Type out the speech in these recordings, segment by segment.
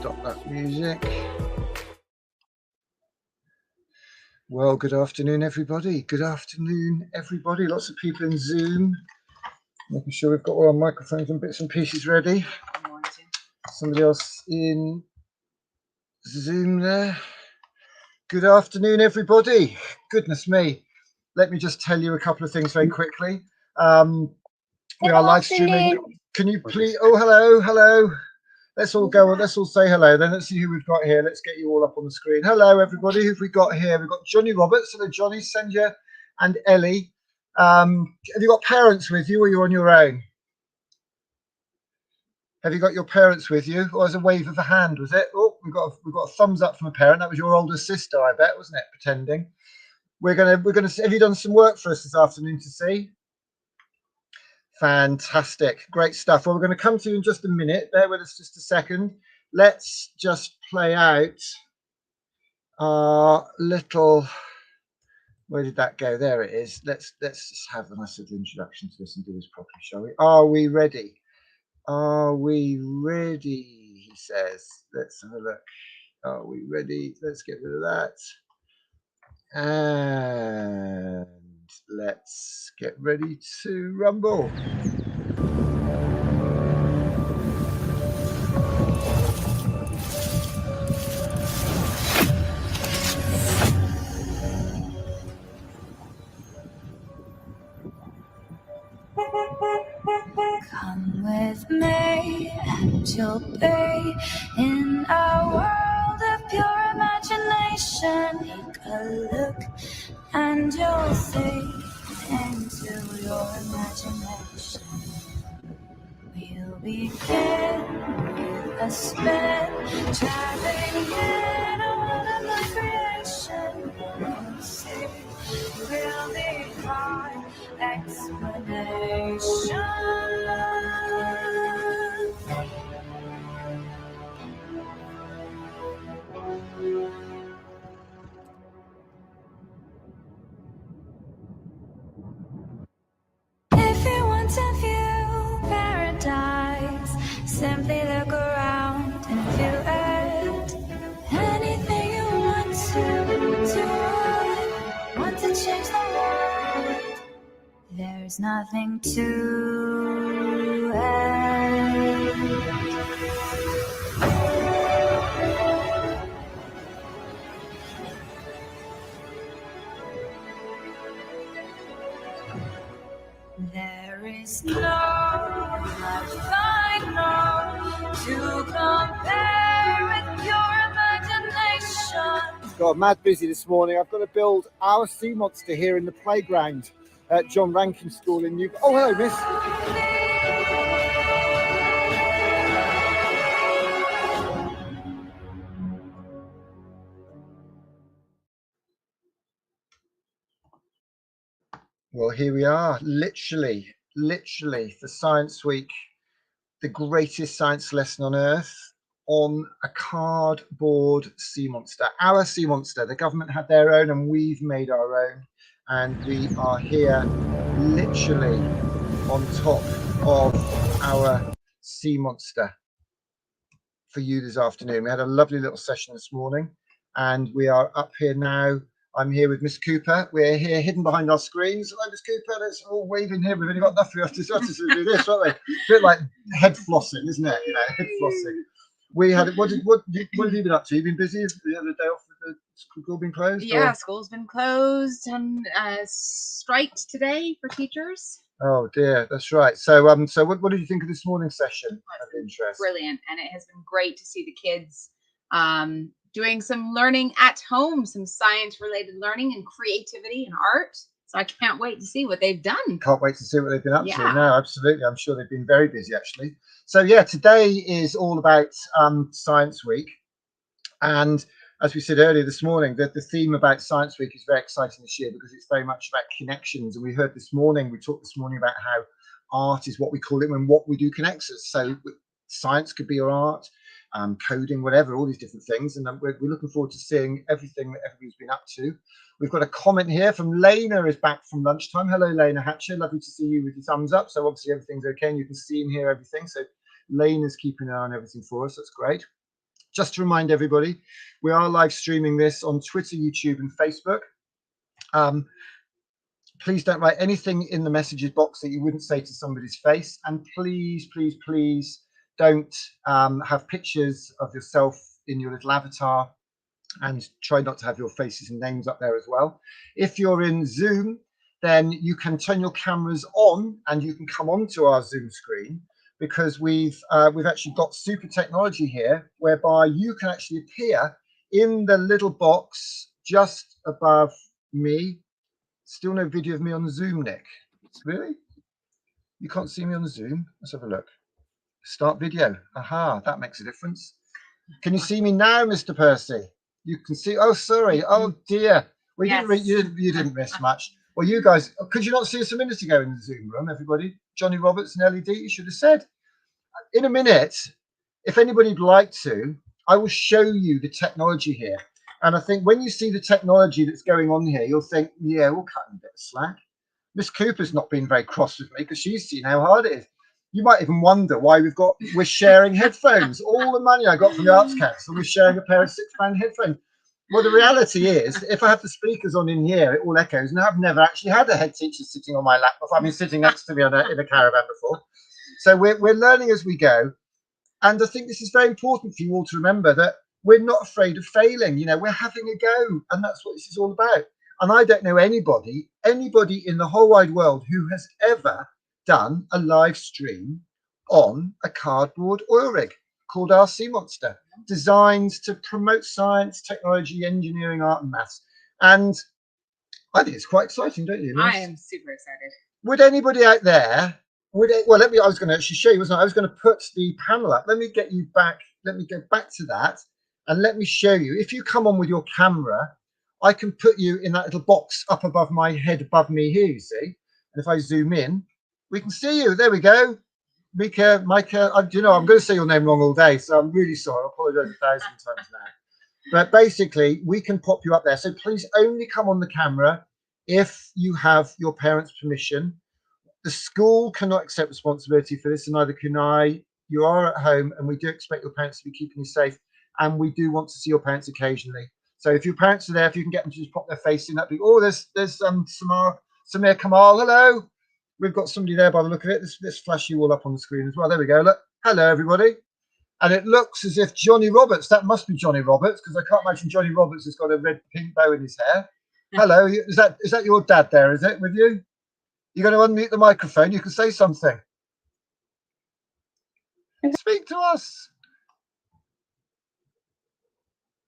stop that music. Well, good afternoon, everybody. Good afternoon, everybody. Lots of people in Zoom. Making sure we've got all our microphones and bits and pieces ready. Somebody else in Zoom there. Good afternoon, everybody. Goodness me. Let me just tell you a couple of things very quickly. We are live streaming. Can you please? Oh, hello. Let's all go. Let's all say hello. Then let's see who we've got here. Let's get you all up on the screen. Hello, everybody. Who've we got here? We've got Johnny Roberts. Hello, Johnny, Senja, and Ellie. Have you got parents with you, or you're on your own? Have you got your parents with you? Or as a wave of the hand, was it? Oh, we've got a thumbs up from a parent. That was your older sister, I bet, wasn't it? Pretending. We're gonna. Have you done some work for us this afternoon to see? Fantastic, great stuff. Well, we're going to come to you in just a minute. Bear with us just a second. Let's just play out our little. Where did that go? There it is. Let's just have a nice little introduction to this and do this properly, shall we? Are we ready? Are we ready? He says. Let's have a look. Are we ready? Let's get rid of that. And let's get ready to rumble. Come with me and you'll be in a world of pure imagination. Take a look and you'll see into your imagination. We'll begin with a spin, traveling in a world of my creation. You'll see, we'll defy explanation. If you want to view paradise, simply look around and view it. Anything you want to do, want to change the world, there's nothing to it. There is no life I know to compare with your imagination. God, mad busy this morning. I've got to build our sea monster here in the playground at John Rankin School in Newbury. Oh, hello, miss. Well, here we are, literally for Science Week, the greatest science lesson on Earth, on a cardboard sea monster. Our sea monster. The government had their own and we've made our own. And we are here literally on top of our sea monster for you this afternoon. We had a lovely little session this morning and we are up here now. I'm here with Miss Cooper. We're here hidden behind our screens. Hello, Miss Cooper. Let's all wave in here. We've only got nothing. We have to do this, haven't we? A bit like head flossing, isn't it? You know, head flossing. We had. What have you been up to? You've been busy. The other day off with the school been closed. Yeah, or? School's been closed and striked today for teachers. Oh dear, that's right. So so what did you think of this morning's session? Of interest. Brilliant, and it has been great to see the kids doing some learning at home, some science-related learning and creativity and art. So I can't wait to see what they've done. Can't wait to see what they've been up to. No, absolutely. I'm sure they've been very busy, actually. So, yeah, today is all about Science Week. And as we said earlier this morning, the theme about Science Week is very exciting this year because it's very much about connections. And we talked this morning about how art is what we call it when what we do connects us. So science could be your art. Coding, whatever, all these different things. And we're looking forward to seeing everything that everybody's been up to. We've got a comment here from Lena, is back from lunchtime. Hello, Lena Hatcher. Lovely to see you with your thumbs up. So obviously everything's okay and you can see and hear everything. So Lena's keeping an eye on everything for us. That's great. just to remind everybody, we are live streaming this on Twitter, YouTube, and Facebook. Please don't write anything in the messages box that you wouldn't say to somebody's face. And please, please, please don't have pictures of yourself in your little avatar, and try not to have your faces and names up there as well. If you're in Zoom, then you can turn your cameras on and you can come onto our Zoom screen, because we've actually got super technology here whereby you can actually appear in the little box just above me. Still no video of me on the Zoom, Nick. Really? You can't see me on the Zoom? Let's have a look. Start video. Aha, that makes a difference. Can you see me now, Mr. Percy? You can see. Oh, sorry. Oh dear. We didn't. You didn't miss much. Well, you guys, could you not see us a minute ago in the Zoom room, everybody? Johnny Roberts and LED. You should have said. In a minute, if anybody'd like to, I will show you the technology here. And I think when you see the technology that's going on here, you'll think, yeah, we'll cut a bit of slack. Miss Cooper's not been very cross with me because she's seen how hard it is. You might even wonder why we're sharing headphones. All the money I got from the Arts Council, we're sharing a pair of £6 headphones. Well, the reality is, if I have the speakers on in here, it all echoes. And I've never actually had a head teacher sitting on my lap before. I've been sitting next to me in a caravan before. So we're learning as we go. And I think this is very important for you all to remember, that we're not afraid of failing. You know, we're having a go, and that's what this is all about. And I don't know anybody in the whole wide world who has ever done a live stream on a cardboard oil rig called our Sea Monster, designed to promote science, technology, engineering, art, and maths. And I think it's quite exciting, don't you? I am super excited. Would anybody out there? Well, I was going to actually show you, wasn't I? I was going to put the panel up. Let me get you back. Let me go back to that. And let me show you. If you come on with your camera, I can put you in that little box up above my head, above me here, you see. And if I zoom in, we can see you. There we go. Micah, I'm going to say your name wrong all day, so I'm really sorry. I apologize 1,000 times now. But basically, we can pop you up there. So please only come on the camera if you have your parents' permission. The school cannot accept responsibility for this, and neither can I. You are at home, and we do expect your parents to be keeping you safe. And we do want to see your parents occasionally. So if your parents are there, if you can get them to just pop their face in, that'd be. Oh, there's Samir Kamal. Hello. We've got somebody there by the look of it. Let's flash you all up on the screen as well. There we go. Look. Hello, everybody. And it looks as if Johnny Roberts. That must be Johnny Roberts, because I can't imagine Johnny Roberts has got a red pink bow in his hair. Hello. Is that your dad there? Is it with you? You're going to unmute the microphone. You can say something. Speak to us.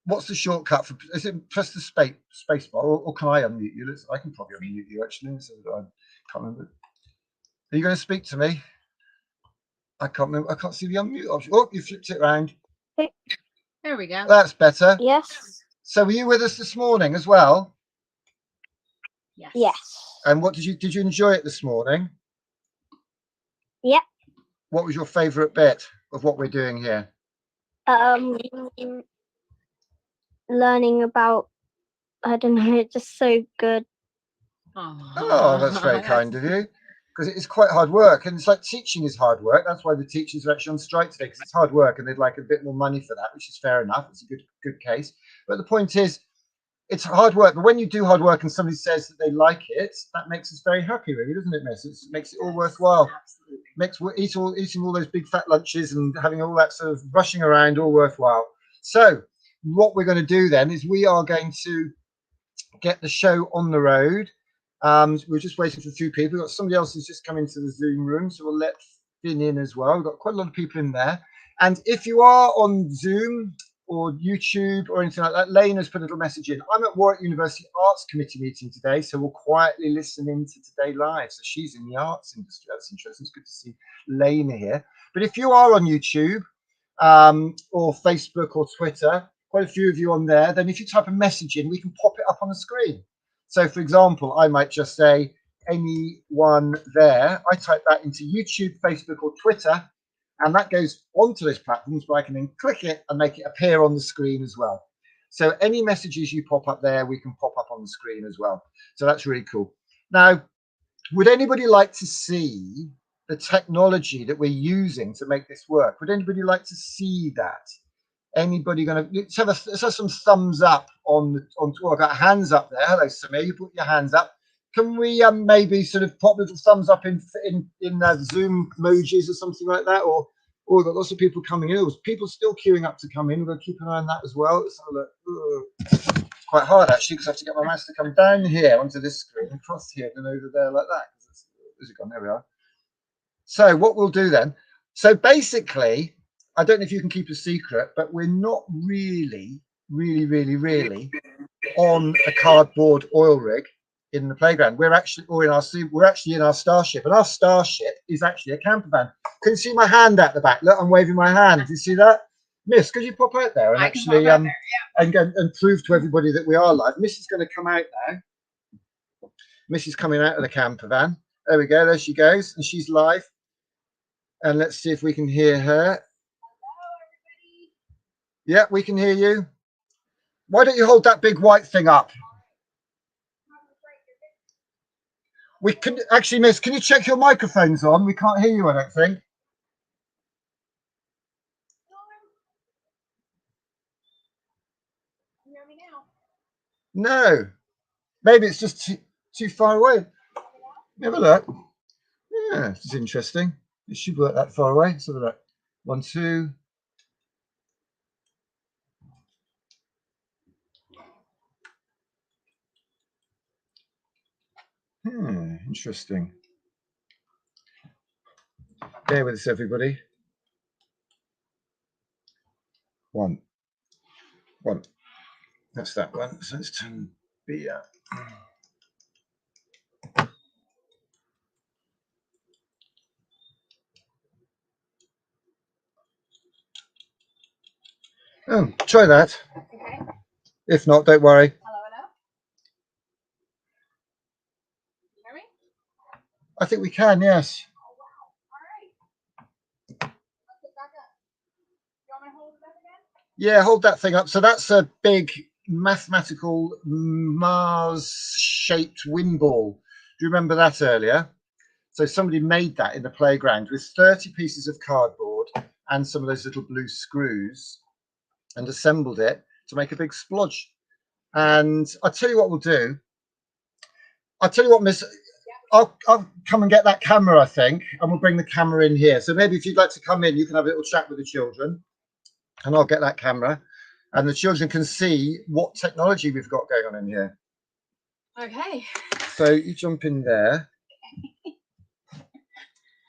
What's the shortcut for? Is it press the space bar, or can I unmute you? I can probably unmute you actually. So I can't remember. Are you going to speak to me? I can't remember. I can't see the unmute option. Oh, you flipped it around. There we go. That's better. Yes. So were you with us this morning as well? Yes. Yes. And what did you enjoy it this morning? Yep. What was your favourite bit of what we're doing here? Learning about, I don't know, it's just so good. Oh, that's very kind of you. Because it's quite hard work, and it's like teaching is hard work. That's why the teachers are actually on strike today, because it's hard work, and they'd like a bit more money for that, which is fair enough. It's a good case. But the point is, it's hard work. But when you do hard work and somebody says that they like it, that makes us very happy, really, doesn't it, Miss? It makes it all worthwhile. Absolutely. Makes eating all those big fat lunches and having all that sort of rushing around all worthwhile. So what we're going to do then is we are going to get the show on the road. We're just waiting for a few people. We've got somebody else who's just come into the Zoom room, so we'll let Finn in as well. We've got quite a lot of people in there. And if you are on Zoom or YouTube or anything like that, Lane has put a little message in. I'm at Warwick University Arts Committee meeting today, so we'll quietly listen in to Today Live. So she's in the arts industry. That's interesting. It's good to see Lane here. But if you are on YouTube or Facebook or Twitter, quite a few of you on there, then if you type a message in, we can pop it up on the screen. So, for example, I might just say, anyone there? I type that into YouTube, Facebook, or Twitter, and that goes onto those platforms where I can then click it and make it appear on the screen as well. So any messages you pop up there, we can pop up on the screen as well. So that's really cool. Now, would anybody like to see the technology that we're using to make this work? Would anybody like to see that? Anybody gonna let's have some thumbs up on oh, I got hands up there. Hello, Samir. You put your hands up. Can we maybe sort of pop little thumbs up in Zoom emojis or something like that? Or we've got lots of people coming in. There's people still queuing up to come in. We're going to keep an eye on that as well. Let's have a look. It's quite hard actually because I have to get my mouse to come down here onto this screen, across here, and over there like that. Where's it gone? There we are. So what we'll do then. So basically, I don't know if you can keep a secret, but we're not really on a cardboard oil rig in the playground. We're actually in our starship, and our starship is actually a camper van. Can you see my hand out the back? Look, I'm waving my hand. Do you see that? Miss, could you pop out there and actually and prove to everybody that we are live? Miss is going to come out now. Miss is coming out of the camper van. There we go. There she goes, and she's live. And let's see if we can hear her. Hello, everybody. Yeah, we can hear you. Why don't you hold that big white thing up? We can actually, Miss, can you check your microphone's on? We can't hear you, I don't think. Can you hear me now? No. Maybe it's just too far away. Have a look. Yeah, this is interesting. It should work that far away. Let's have a look. 1, 2. Interesting. Bear with us, everybody. 1. That's that one. So let's turn B up. Oh, try that. Okay. If not, don't worry. Hello. Can you hear me? I think we can, yes. Oh, wow. All right. Let's get back up. You want me to hold it up again? Yeah, hold that thing up. So that's a big mathematical Mars-shaped wind ball. Do you remember that earlier? So somebody made that in the playground with 30 pieces of cardboard and some of those little blue screws and assembled it to make a big splodge. And I'll tell you what we'll do. I'll tell you what, Miss, I'll come and get that camera, I think, and we'll bring the camera in here. So maybe if you'd like to come in, you can have a little chat with the children and I'll get that camera and the children can see what technology we've got going on in here. Okay. So you jump in there.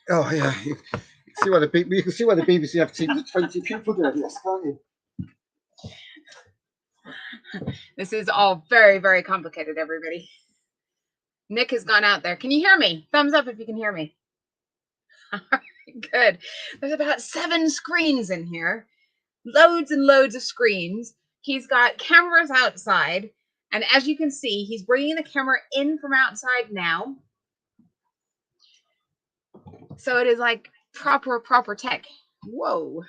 Oh yeah, you can see why the BBC have teams of 20 people doing this, can't you? This is all very, very complicated, everybody. Nick has gone out there. Can you hear me? Thumbs up if you can hear me. All right, good. There's about 7 screens in here. Loads and loads of screens. He's got cameras outside. And as you can see, he's bringing the camera in from outside now. So it is like proper tech. Whoa.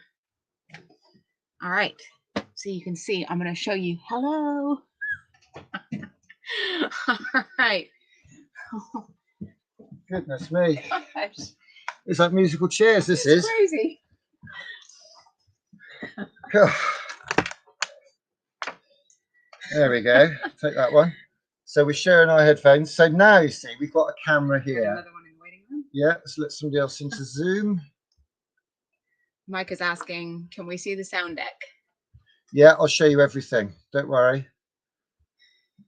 All right. So you can see, I'm going to show you. Hello. All right. Goodness me. Gosh. It's like musical chairs, this is. Crazy. There we go. Take that one. So we're sharing our headphones. So now you see we've got a camera here. Another one in the waiting room. Yeah, let's let somebody else into Zoom. Mike is asking, can we see the sound deck? Yeah, I'll show you everything. Don't worry.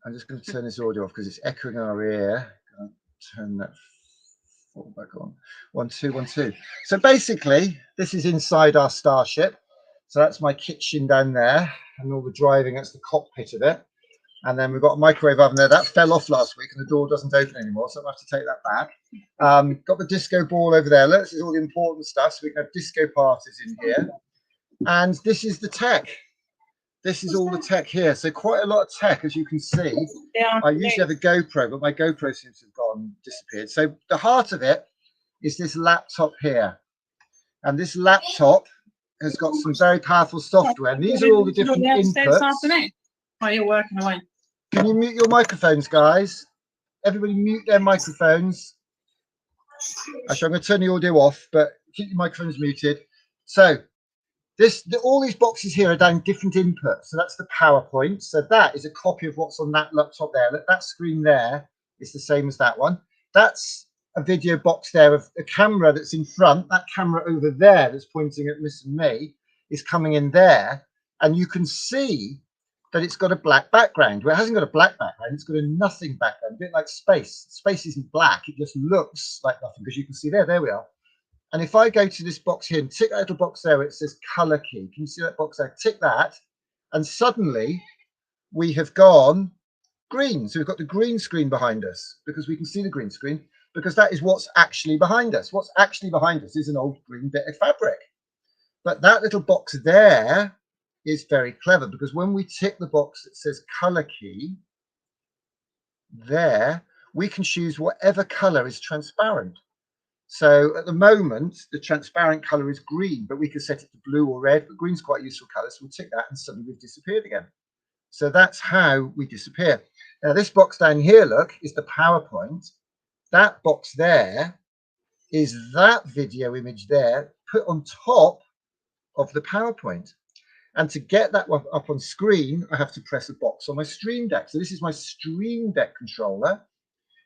I'm just going to turn this audio off because it's echoing in our ear. I'll turn that back on. 1, 2, 1, 2. So basically, this is inside our starship. So that's my kitchen down there, and all the driving. That's the cockpit of it. And then we've got a microwave oven there. That fell off last week, and the door doesn't open anymore, so I have to take that back. Got the disco ball over there. This is all the important stuff, so we can have disco parties in here. And this is the tech. This is all the tech here. So quite a lot of tech, as you can see. Yeah. I usually have a GoPro, but my GoPro seems to have disappeared. So the heart of it is this laptop here. And this laptop has got some very powerful software. And these are all the different inputs. While you're working away. Can you mute your microphones, guys? Everybody mute their microphones. Actually, I'm going to turn the audio off, but keep your microphones muted. So All these boxes here are down different inputs. So that's the PowerPoint. So that is a copy of what's on that laptop there. Look, that screen there is the same as that one. That's a video box there of a camera that's in front. That camera over there that's pointing at Miss and me is coming in there. And you can see that it's got a black background. Well, it hasn't got a black background. It's got a nothing background, a bit like space. Space isn't black. It just looks like nothing because you can see there we are. And if I go to this box here and tick that little box there where it says color key, can you see that box there? Tick that, and suddenly we have gone green. So we've got the green screen behind us because we can see the green screen because that is what's actually behind us. What's actually behind us is an old green bit of fabric. But that little box there is very clever because when we tick the box that says color key, there we can choose whatever color is transparent. So at the moment, the transparent color is green, but we can set it to blue or red, but green's quite a useful color. So we'll tick that and suddenly we've disappeared again. So that's how we disappear. Now this box down here, look, is the PowerPoint. That box there is that video image there put on top of the PowerPoint. And to get that one up on screen, I have to press a box on my Stream Deck. So this is my Stream Deck controller.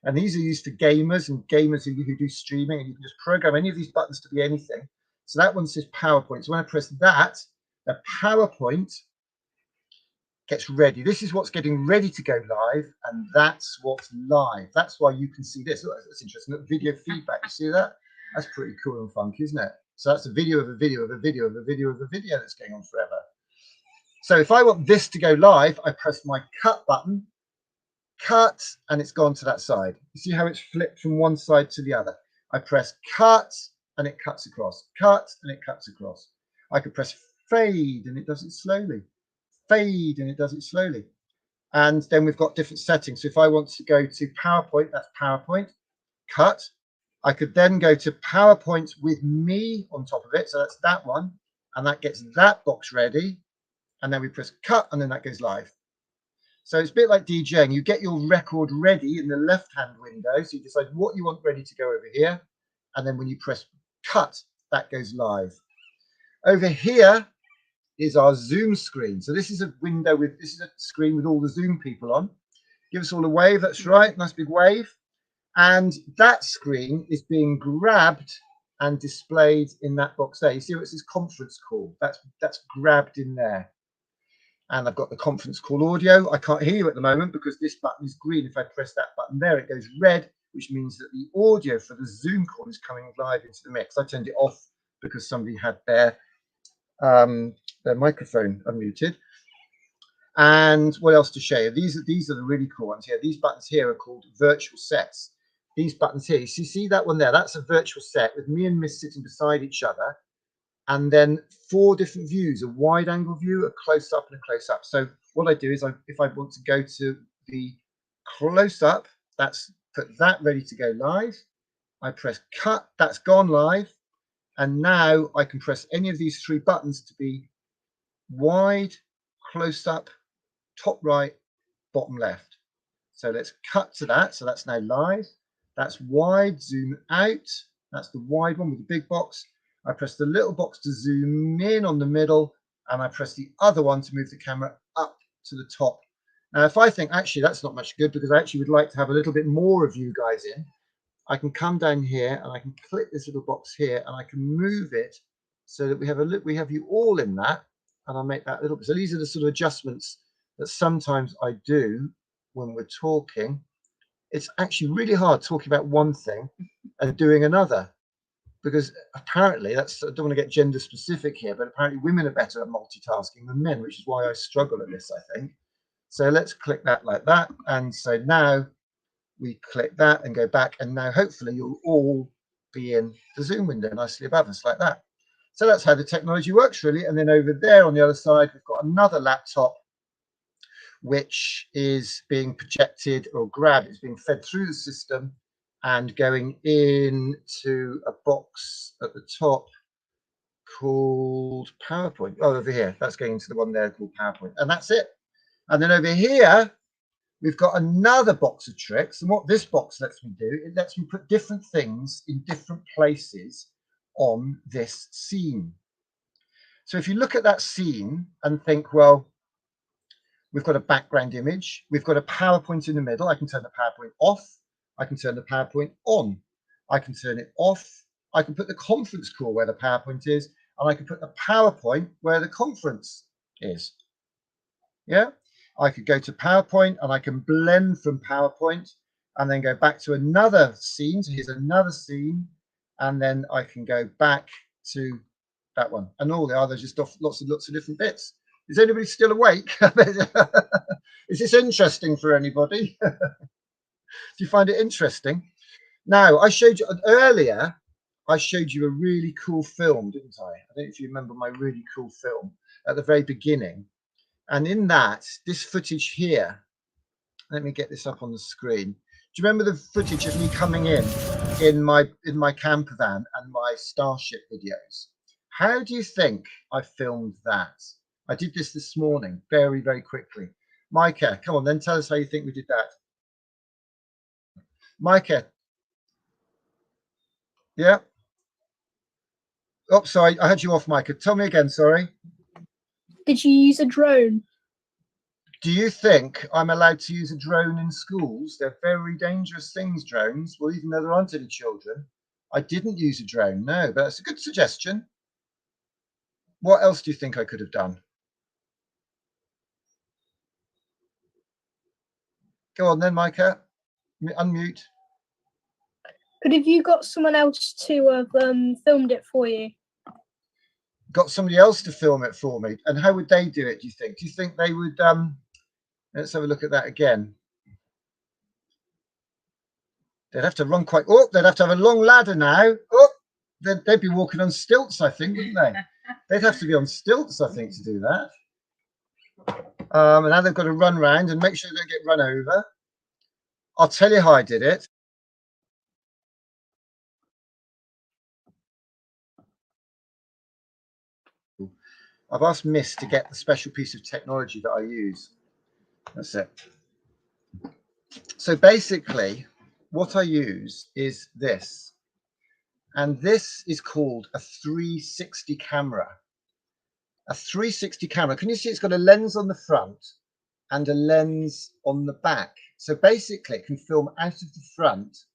And these are used for gamers and gamers who do streaming, and you can just program any of these buttons to be anything. So that one says PowerPoint. So when I press that, the PowerPoint gets ready. This is what's getting ready to go live, and that's what's live. That's why you can see this. Oh, that's interesting. Look, video feedback. You see that? That's pretty cool and funky, isn't it? So that's a video of a video of a video of a video of a video that's going on forever. So if I want this to go live, I press my cut button. Cut, and it's gone to that side. You see how it's flipped from one side to the other. I press cut and it cuts across, cut and it cuts across. I could press fade and it does it slowly, fade and it does it slowly. And then we've got different settings. So if I want to go to PowerPoint, that's PowerPoint, cut. I could then go to PowerPoint with me on top of it. So that's that one, and that gets that box ready. And then we press cut and then that goes live. So it's a bit like DJing. You get your record ready in the left-hand window. So you decide what you want ready to go over here. And then when you press cut, that goes live. Over here is our Zoom screen. So this is a window with, this is a screen with all the Zoom people on. Give us all a wave. That's right. Nice big wave. And that screen is being grabbed and displayed in that box there. You see what it says conference call. That's grabbed in there. And I've got the conference call audio. I can't hear you at the moment because this button is green. If I press that button there, it goes red, which means that the audio for the Zoom call is coming live into the mix. I turned it off because somebody had their microphone unmuted. And what else to show you? These are the really cool ones here. These buttons here are called virtual sets. These buttons here, you see that one there? That's a virtual set with me and Miss sitting beside each other. And then 4 different views, a wide angle view, a close up and a close up. So what I do is if I want to go to the close up, that's put that ready to go live. I press cut, that's gone live. And now I can press any of these 3 buttons to be wide, close up, top right, bottom left. So let's cut to that. So that's now live. That's wide, zoom out. That's the wide one with the big box. I press the little box to zoom in on the middle, and I press the other one to move the camera up to the top. Now, if I think, actually, that's not much good because I actually would like to have a little bit more of you guys in, I can come down here and I can click this little box here and I can move it so that we have a look, we have you all in that, and I'll make that little bit. So these are the sort of adjustments that sometimes I do when we're talking. It's actually really hard talking about one thing and doing another. Because apparently, I don't want to get gender specific here, but apparently women are better at multitasking than men, which is why I struggle at this, I think. So let's click that like that. And so now we click that and go back. And now hopefully you'll all be in the Zoom window nicely above us like that. So that's how the technology works, really. And then over there on the other side, we've got another laptop, which is being projected or grabbed. It's being fed through the system and going into a box at the top called PowerPoint. Oh, over here, that's going into the one there called PowerPoint. And that's it. And then over here, we've got another box of tricks. And what this box lets me do, it lets me put different things in different places on this scene. So if you look at that scene and think, well, we've got a background image, we've got a PowerPoint in the middle. I can turn the PowerPoint off. I can turn the PowerPoint on. I can turn it off. I can put the conference call where the PowerPoint is, and I can put the PowerPoint where the conference is. Yeah, I could go to PowerPoint and I can blend from PowerPoint and then go back to another scene. So here's another scene, and then I can go back to that one, and all the others just off lots of different bits. Is anybody still awake? Is this interesting for anybody? Do you find it interesting? Now, I showed you earlier, I showed you a really cool film, didn't I? I don't know if you remember my really cool film at the very beginning. And in that, this footage here, let me get this up on the screen. Do you remember the footage of me coming in my camper van and my Starship videos? How do you think I filmed that? I did this morning, very, very quickly. Micah, come on, then tell us how you think we did that. Micah. Yeah. Oh, sorry, I had you off, Micah. Tell me again, sorry. Did you use a drone? Do you think I'm allowed to use a drone in schools? They're very dangerous things, drones. Well, even though there aren't any children, I didn't use a drone, no, but that's a good suggestion. What else do you think I could have done? Go on then, Micah. Unmute. Could have you got someone else to have filmed it for you? Got somebody else to film it for me, and how would they do it? Do you think? Do you think they would? Let's have a look at that again. They'd have to run quite. Oh, they'd have to have a long ladder now. Oh, they'd be walking on stilts, I think, wouldn't they? They'd have to be on stilts, I think, to do that. And now they've got to run round and make sure they don't get run over. I'll tell you how I did it. I've asked Miss to get the special piece of technology that I use. That's it. So basically, what I use is this. And this is called a 360 camera. A 360 camera. Can you see it's got a lens on the front and a lens on the back? So basically, it can film out of the front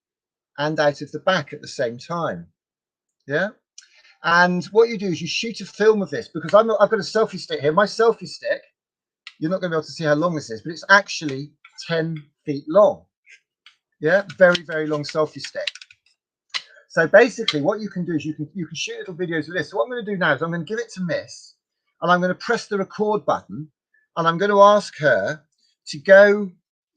and out of the back at the same time. Yeah. And what you do is you shoot a film of this, because I've got a selfie stick here. My selfie stick, you're not going to be able to see how long this is, but it's actually 10 feet long. Yeah, very, very long selfie stick. So basically what you can do is you can shoot little videos of this. So what I'm going to do now is I'm going to give it to Miss, and I'm going to press the record button, and I'm going to ask her to go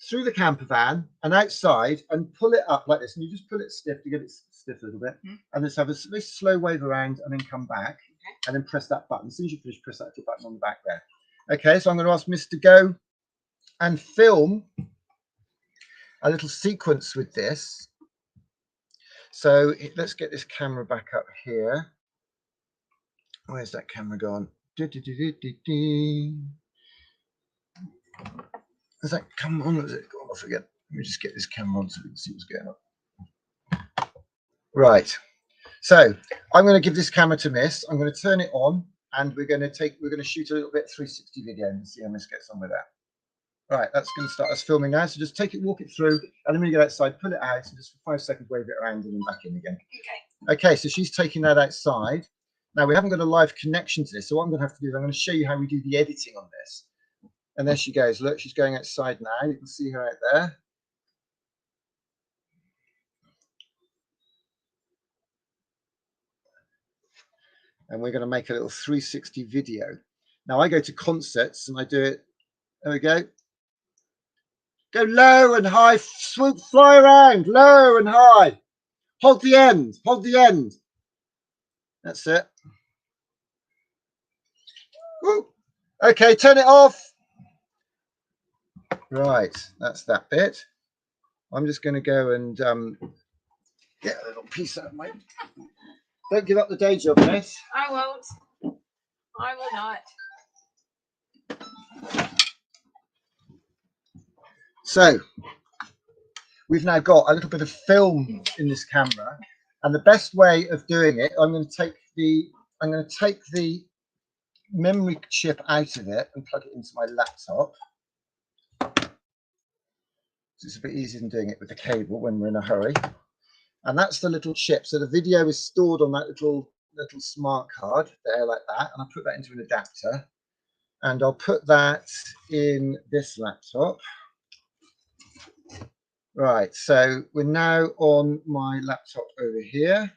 through the camper van and outside and pull it up like this. And you just pull it stiff to get it stiff a little bit, and just have a very slow wave around and then come back, and then press that button. As soon as you finish, press that little button on the back there. Okay, so I'm going to ask Miss to go and film a little sequence with this. So let's get this camera back up here. Where's that camera gone? Does that come on? Has it gone off again? Let me just get this camera on so we can see what's going on. Right. So I'm going to give this camera to Miss. I'm going to turn it on, and we're going to shoot a little bit 360 video and see how Miss gets on with that. Right, that's going to start us filming now. So just take it, walk it through, and then when you get outside, pull it out, and just for 5 seconds wave it around and then back in again. Okay. Okay, so she's taking that outside. Now we haven't got a live connection to this, so what I'm going to have to do is I'm going to show you how we do the editing on this. And there she goes. Look, she's going outside now. You can see her out there. And we're going to make a little 360 video. Now I go to concerts and I do it. There we go. Go low and high, swoop, fly around, low and high. Hold the end, hold the end. That's it. Woo. Okay, turn it off. Right, that's that bit. I'm just going to go and get a little piece out of my... Don't give up the day job, Miss. I won't. I will not. So we've now got a little bit of film in this camera, and the best way of doing it, I'm going to take the memory chip out of it and plug it into my laptop. It's a bit easier than doing it with the cable when we're in a hurry. And that's the little chip. So the video is stored on that little smart card there like that. And I put that into an adapter. And I'll put that in this laptop. Right, so we're now on my laptop over here.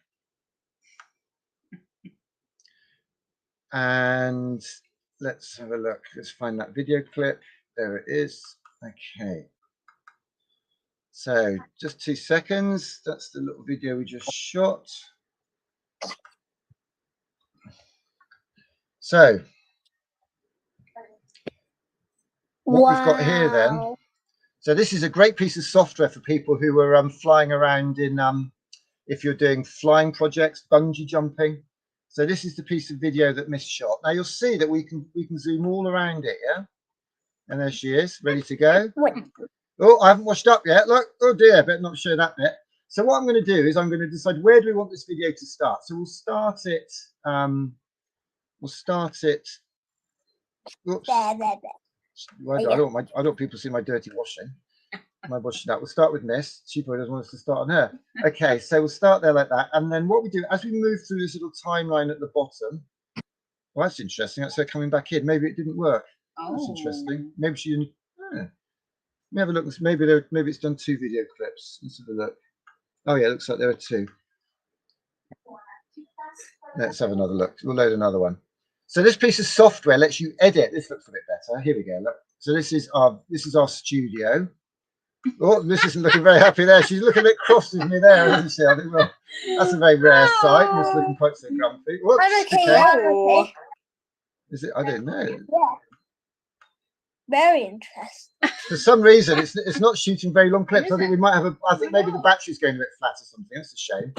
And let's have a look. Let's find that video clip. There it is. Okay. So just 2 seconds. That's the little video we just shot. So what we've got here then. So this is a great piece of software for people who are flying around in, if you're doing flying projects, bungee jumping. So this is the piece of video that Miss shot. Now you'll see that we can zoom all around it, yeah? And there she is, ready to go. Oh, I haven't washed up yet. Look, oh dear, better not show that bit. So what I'm going to do is I'm going to decide where do we want this video to start. So we'll start it. Oops. I don't want people see my dirty washing. My washing out. We'll start with Miss. She probably doesn't want us to start on her. Okay, so we'll start there like that. And then what we do as we move through this little timeline at the bottom. Well, that's interesting. That's her coming back in. Maybe it didn't work. Oh. That's interesting. Maybe she didn't. Let me have a look. Maybe it's done 2 video clips. Let's have a look. Oh yeah, it looks like there are 2. Let's have another look. We'll load another one. So this piece of software lets you edit. This looks a bit better. Here we go. Look. So this is our studio. Oh, this isn't looking very happy there. She's looking a bit cross with me there, isn't she? I think, well, that's a very rare sight. Miss looking quite so grumpy. Whoops, I'm okay. I'm okay. Is it? I don't know. Yeah. Very interesting. For some reason, it's not shooting very long clips. I think we might have I think maybe the battery's going a bit flat or something. That's a shame.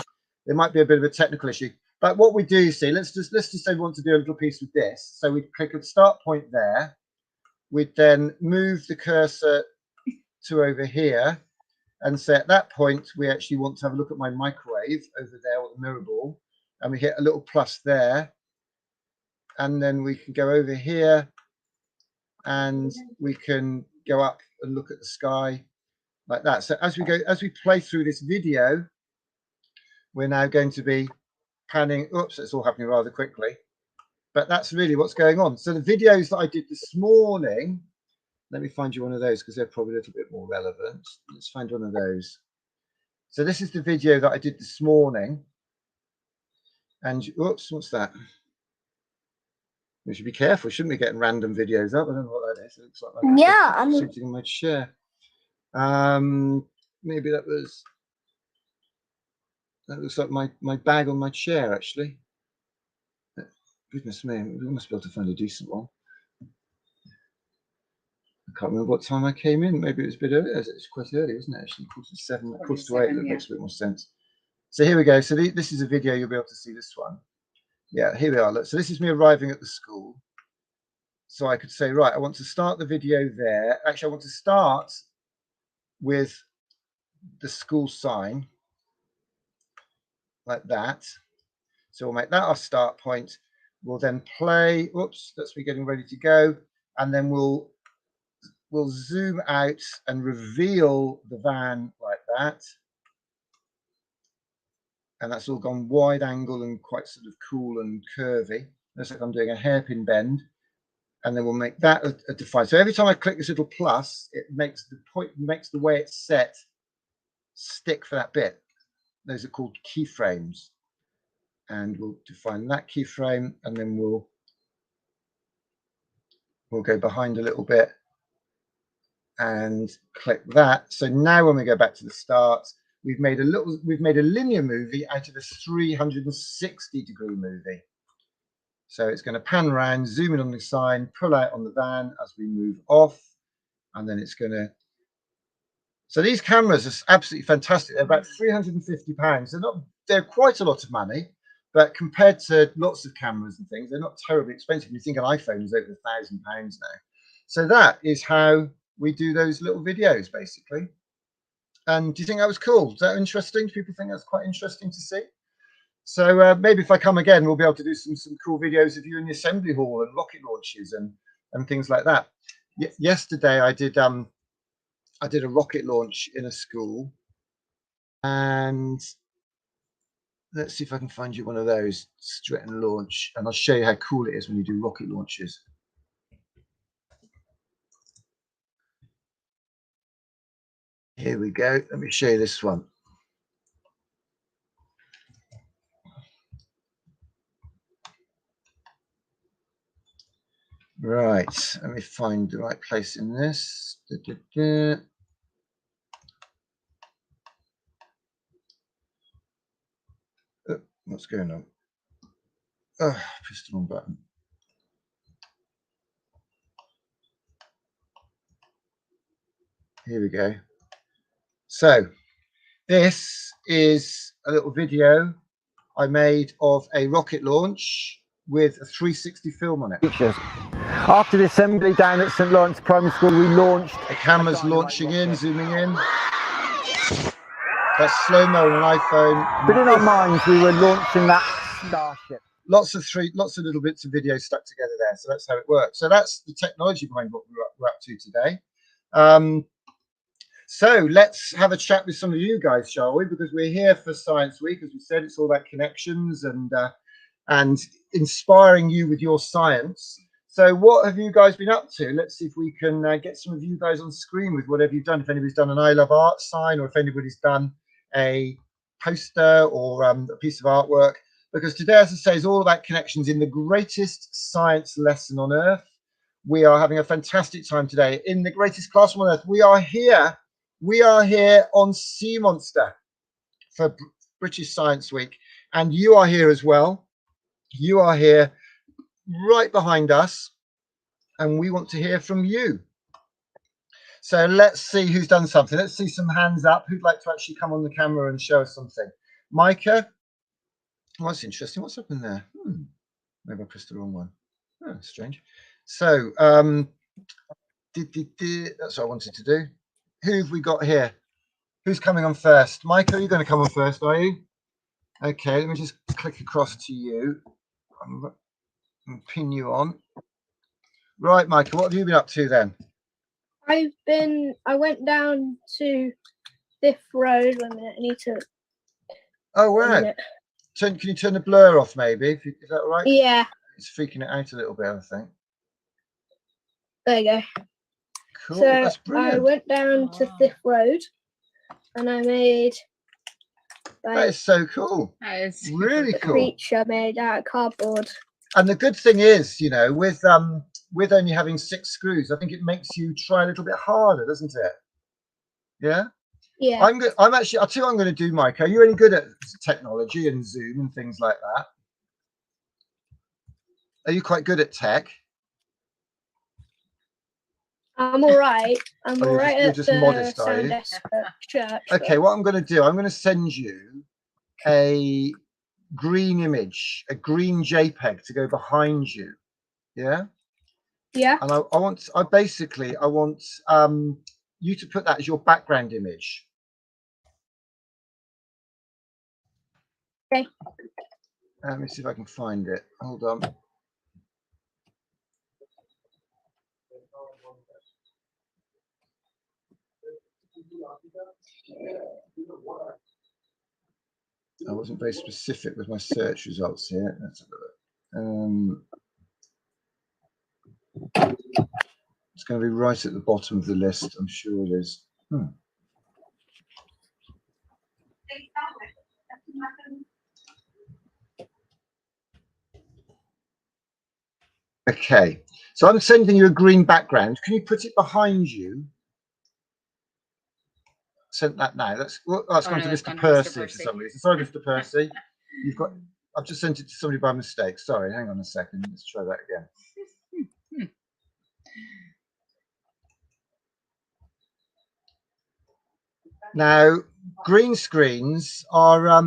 There might be a bit of a technical issue. But what we do see, let's just say we want to do a little piece with this. So we click a start point there. We'd then move the cursor to over here, and say at that point we actually want to have a look at my microwave over there, or the mirror ball, and we hit a little plus there, and then we can go over here and we can go up and look at the sky like that. So as we play through this video, we're now going to be panning. Oops, it's all happening rather quickly, but that's really what's going on. So the videos that I did this morning, let me find you one of those because they're probably a little bit more relevant. Let's find one of those. So this is the video that I did this morning. And oops, what's that? We should be careful, shouldn't we, getting random videos up? I don't know what that is. It looks like I'm sitting in my chair. Maybe that looks like my bag on my chair, actually. Goodness me, we must be able to find a decent one. I can't remember what time I came in. Maybe it was a bit early. It's quite early, isn't it? Actually, 7:45, 7:45. That makes a bit more sense. So here we go. So this is a video. You'll be able to see this one. Yeah, here we are. Look, so this is me arriving at the school. So I could say, right, I want to start the video there. Actually, I want to start with the school sign like that. So we'll make that our start point. We'll then play. Oops, that's me getting ready to go. And then we'll zoom out and reveal the van like that. And that's all gone wide angle and quite sort of cool and curvy. Looks like I'm doing a hairpin bend. And then we'll make that a define. So every time I click this little plus, it makes the way it's set stick for that bit. Those are called keyframes. And we'll define that keyframe, and then we'll go behind a little bit and click that. So now when we go back to the start, we've made a linear movie out of a 360-degree movie. So it's going to pan around, zoom in on the sign, pull out on the van as we move off, and then it's going to. So these cameras are absolutely fantastic. They're about £350. They're quite a lot of money, but compared to lots of cameras and things, they're not terribly expensive. You think an iPhone is over £1,000 now. So that is how we do those little videos, basically. And do you think that was cool? Is that interesting? Do people think that's quite interesting to see? So maybe if I come again, we'll be able to do some cool videos of you in the assembly hall and rocket launches and things like that. Yesterday I did a rocket launch in a school, and let's see if I can find you one of those straight and launch, and I'll show you how cool it is when you do rocket launches. Here we go. Let me show you this one. Right, let me find the right place in this. Oh, what's going on? Oh, pressed the wrong button. Here we go. So this is a little video I made of a rocket launch with a 360 film on it. After the assembly down at St Lawrence Primary School, we launched. The camera's launching in, zooming in. That's slow-mo on an iPhone. But in our minds, we were launching that Starship. Lots of little bits of video stuck together there. So that's how it works. So that's the technology behind what we're up to today. So let's have a chat with some of you guys, shall we? Because we're here for Science Week. As we said, it's all about connections and inspiring you with your science. So what have you guys been up to? Let's see if we can get some of you guys on screen with whatever you've done. If anybody's done an I Love Art sign, or if anybody's done a poster or a piece of artwork. Because today, as I say, is all about connections in the greatest science lesson on earth. We are having a fantastic time today in the greatest classroom on earth. We are here on Sea Monster for British Science Week, and you are here as well. You are here right behind us, and we want to hear from you. So let's see who's done something. Let's see some hands up. Who'd like to actually come on the camera and show us something? Micah? Oh, that's interesting. What's up in there? Maybe I pressed the wrong one. Oh, strange. So that's what I wanted to do. Who have we got here? Who's coming on first? Micah, you're going to come on first, are you? Okay, let me just click across to you and pin you on. Right, Micah, what have you been up to then? I went down to Fifth Road. Wait a minute, I need to. Oh, wow. Can you turn the blur off, maybe? Is that all right? Yeah. It's freaking it out a little bit, I think. There you go. Cool, So that's brilliant. I went down to Fifth Road, and I made. That is so cool. That is really a cool. creature made out of cardboard. And the good thing is, you know, with only having 6 screws, I think it makes you try a little bit harder, doesn't it? Yeah. Yeah. I'll tell you what I'm going to do, Mike. Are you any good at technology and Zoom and things like that? Are you quite good at tech? I'm all right. I'm all right you're at just the modest, are sound you? desk at church. Okay, what I'm going to do, I'm going to send you a green image, a green JPEG to go behind you. Yeah. Yeah. And I want you to put that as your background image. Okay. Let me see if I can find it. Hold on. I wasn't very specific with my search results here. Let's have a look. It's going to be right at the bottom of the list. I'm sure it is. Okay, so I'm sending you a green background. Can you put it behind you? Sent that now. That's gone to Mr. Percy for some reason. Sorry, Mr. Percy. I've just sent it to somebody by mistake. Sorry, hang on a second. Let's try that again. Now, green screens are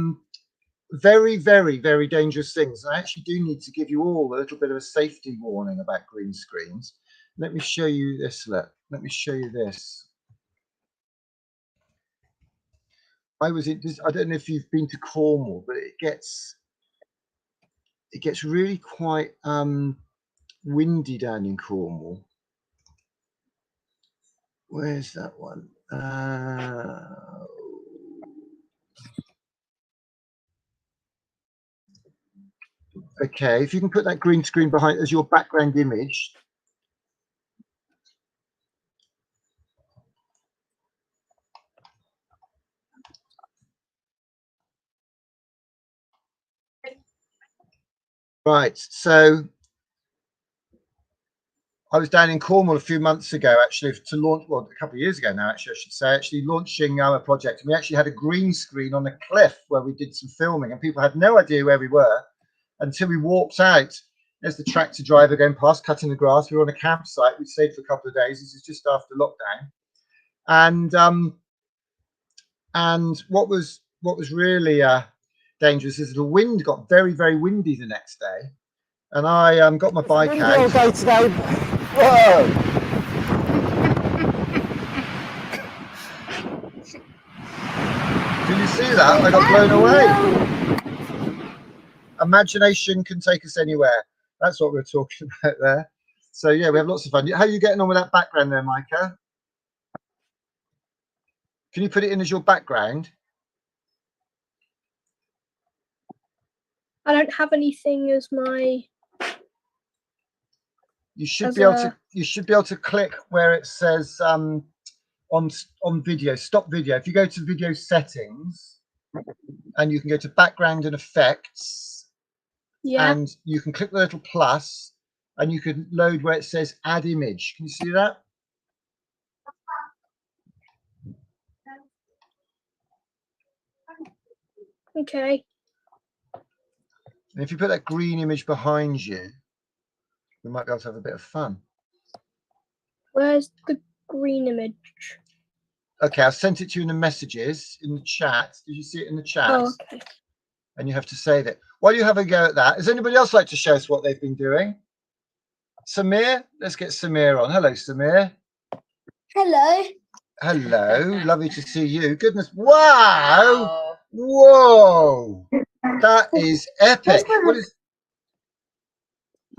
very, very, very dangerous things. I actually do need to give you all a little bit of a safety warning about green screens. Let me show you this. Let me show you this. I don't know if you've been to Cornwall, but it gets it gets really quite windy down in Cornwall. Where's that one? Okay, if you can put that green screen behind as your background image. Right, so I was down in Cornwall a few months ago, actually, to launch, well, a couple of years ago now, actually, I should say, actually launching our project. And we actually had a green screen on a cliff where we did some filming, and people had no idea where we were until we walked out. There's the tractor driver going past, cutting the grass. We were on a campsite. We stayed for a couple of days. This is just after lockdown. And what was really dangerous is the wind got very, very windy the next day. And I got my bike out. Whoa! Did you see that? I got blown away. Imagination can take us anywhere. That's what we're talking about there. So yeah, we have lots of fun. How are you getting on with that background there, Micah? Can you put it in as your background? I don't have anything as my. You should be able to. You should be able to click where it says on video, stop video. If you go to video settings, and you can go to background and effects, Yeah. and you can click the little plus, and you can load where it says add image. Can you see that? Okay. And if you put that green image behind you, we might be able to have a bit of fun. Where's the green image? Okay, I've sent it to you in the messages, in the chat. Did you see it in the chat? Oh, okay. And you have to save it. While you have a go at that, does anybody else like to show us what they've been doing? Samir? Let's get Samir on. Hello, Samir. Hello. Hello. Lovely to see you. Goodness. Wow. Whoa. That is epic. What is...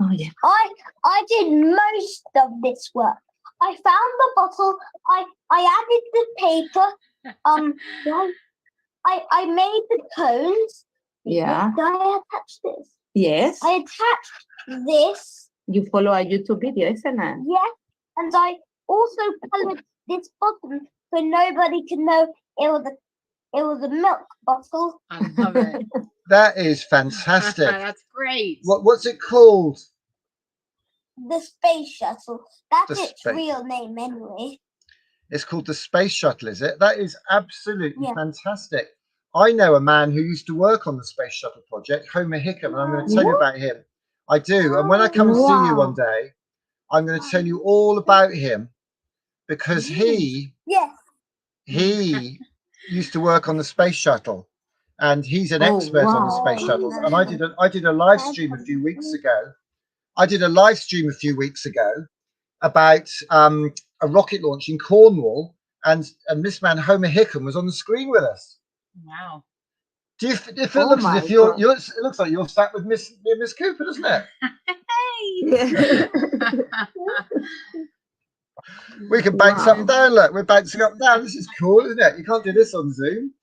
Oh yeah. I did most of this work. I found the bottle. I added the paper. I made the cones. Yeah. Did I attach this? Yes. I attached this. You follow a YouTube video, isn't it? Yeah. And I also colored this bottom so nobody can know it was a milk bottle. I love it. That is fantastic. That's great. What's it called? The space shuttle. That's The its space- real name anyway. It's called the Space Shuttle, is it? That is absolutely Yeah. fantastic. I know a man who used to work on the Space Shuttle project, Homer Hickam, and I'm going to tell you about him. I do. And when I come and see you one day, I'm going to tell you all about him, because he used to work on the Space Shuttle, and he's an expert on the space shuttles. And I did a live stream a few weeks ago. About a rocket launch in Cornwall, and this man Homer Hickam was on the screen with us. Wow. If it looks as if it looks like you're sat with Miss Cooper, doesn't it? We can bounce up and down. Look, we're bouncing up and down. This is cool, isn't it? You can't do this on Zoom.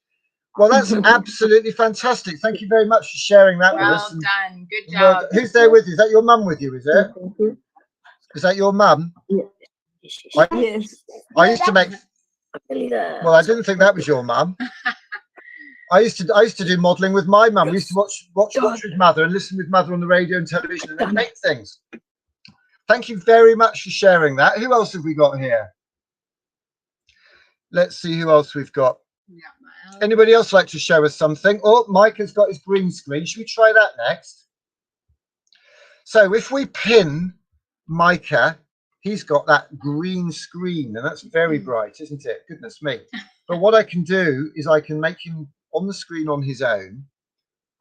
Well, that's absolutely fantastic. Thank you very much for sharing that with us. Well done. Good job. Who's there with you? Is that your mum with you? Is it? Is that your mum? Yes. I used to make. Well, I didn't think that was your mum. I used to do modelling with my mum. We used to watch with mother and listen with mother on the radio and television and then make things. Thank you very much for sharing that. Who else have we got here? Let's see who else we've got. Anybody else like to show us something? Oh, Mike has got his green screen. Should we try that next? So if we pin Micah, he's got that green screen, and that's very bright, isn't it? Goodness me. But what I can do is I can make him on the screen on his own,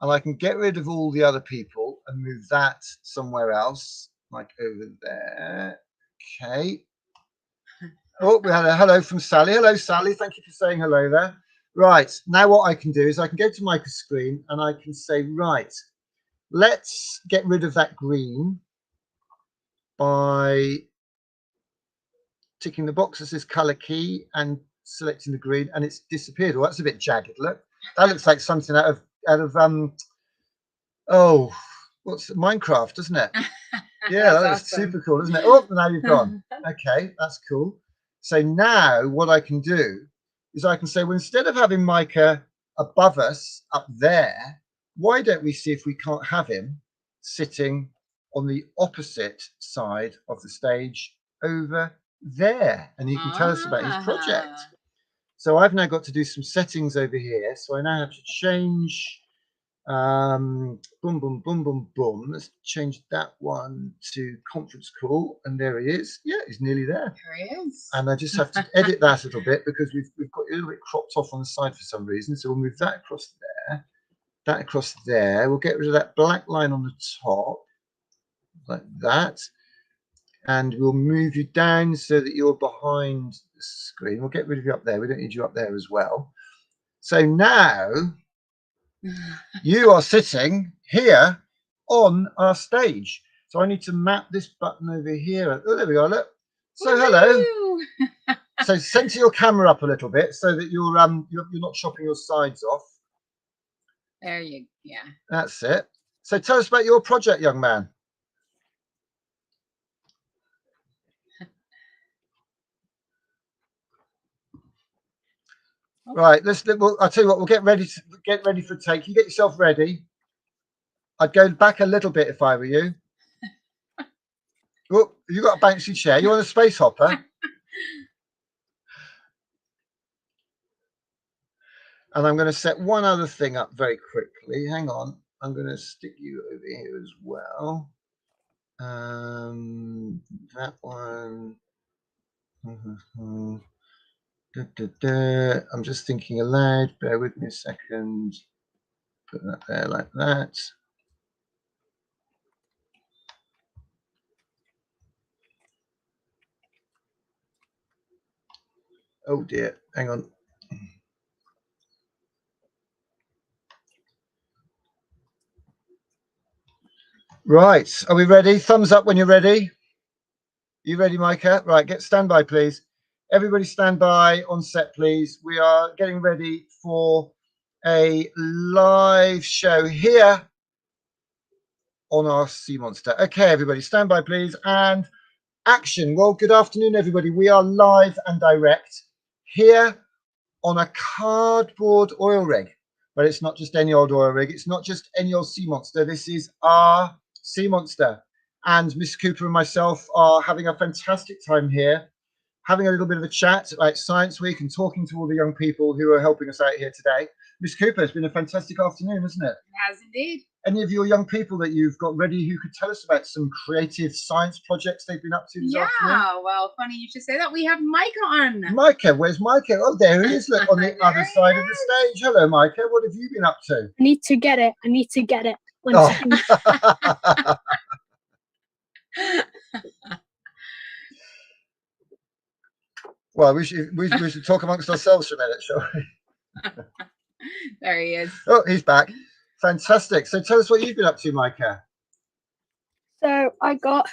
and I can get rid of all the other people and move that somewhere else, like over there. Okay. Oh, we had a hello from Sally. Hello, Sally. Thank you for saying hello there. Right. Now what I can do is I can go to Micah's screen and I can say, right, let's get rid of that green by ticking the box that says color key and selecting the green, and it's disappeared. Well, that's a bit jagged. Look, that looks like something out of oh, what's Minecraft, doesn't it? Yeah, that's awesome. super cool, isn't it? Oh, now you've gone. Okay, that's cool. So now what I can do is I can say, well, instead of having Micah above us up there, why don't we see if we can't have him sitting on the opposite side of the stage over there, and he can tell us about his project. So I've now got to do some settings over here. So I now have to change boom, boom, boom, boom, boom. Let's change that one to conference call, and there he is. Yeah, he's nearly there. There he is. And I just have to edit that a little bit because we've got it a little bit cropped off on the side for some reason. So we'll move that across there, that across there. We'll get rid of that black line on the top like that, and we'll move you down so that you're behind the screen. We'll get rid of you up there. We don't need you up there as well. So now you are sitting here on our stage. So I need to map this button over here. Oh, there we are. Look. So hello. So center your camera up a little bit so that you're not chopping your sides off. There you, yeah. That's it. So tell us about your project, young man. Right, I'll tell you what, we'll get ready for a take. You get yourself ready. I'd go back a little bit if I were you. Oh, you got a bouncy chair. You want a space hopper? And I'm going to set one other thing up very quickly. Hang on. I'm going to stick you over here as well. That one. I'm just thinking aloud. Bear with me a second. Put that there like that. Oh dear. Hang on. Right. Are we ready? Thumbs up when you're ready. You ready, Micah? Right. Get standby, please. Everybody stand by on set, please. We are getting ready for a live show here on our Sea Monster. Okay, everybody, stand by, please. And action. Well, good afternoon, everybody. We are live and direct here on a cardboard oil rig. But it's not just any old oil rig. It's not just any old Sea Monster. This is our Sea Monster. And Miss Cooper and myself are having a fantastic time here, having a little bit of a chat about Science Week and talking to all the young people who are helping us out here today. Miss Cooper, it's been a fantastic afternoon, hasn't it? It has indeed. Any of your young people that you've got ready who could tell us about some creative science projects they've been up to this afternoon? Yeah, well, funny you should say that. We have Micah on. Micah, where's Micah? Oh, there he is, look, on the other side of the stage. Hello, Micah. What have you been up to? I need to get it. I need to get it. One second. Well, we should talk amongst ourselves for a minute, shall we? There he is. Oh, he's back. Fantastic. So tell us what you've been up to, Micah. So I got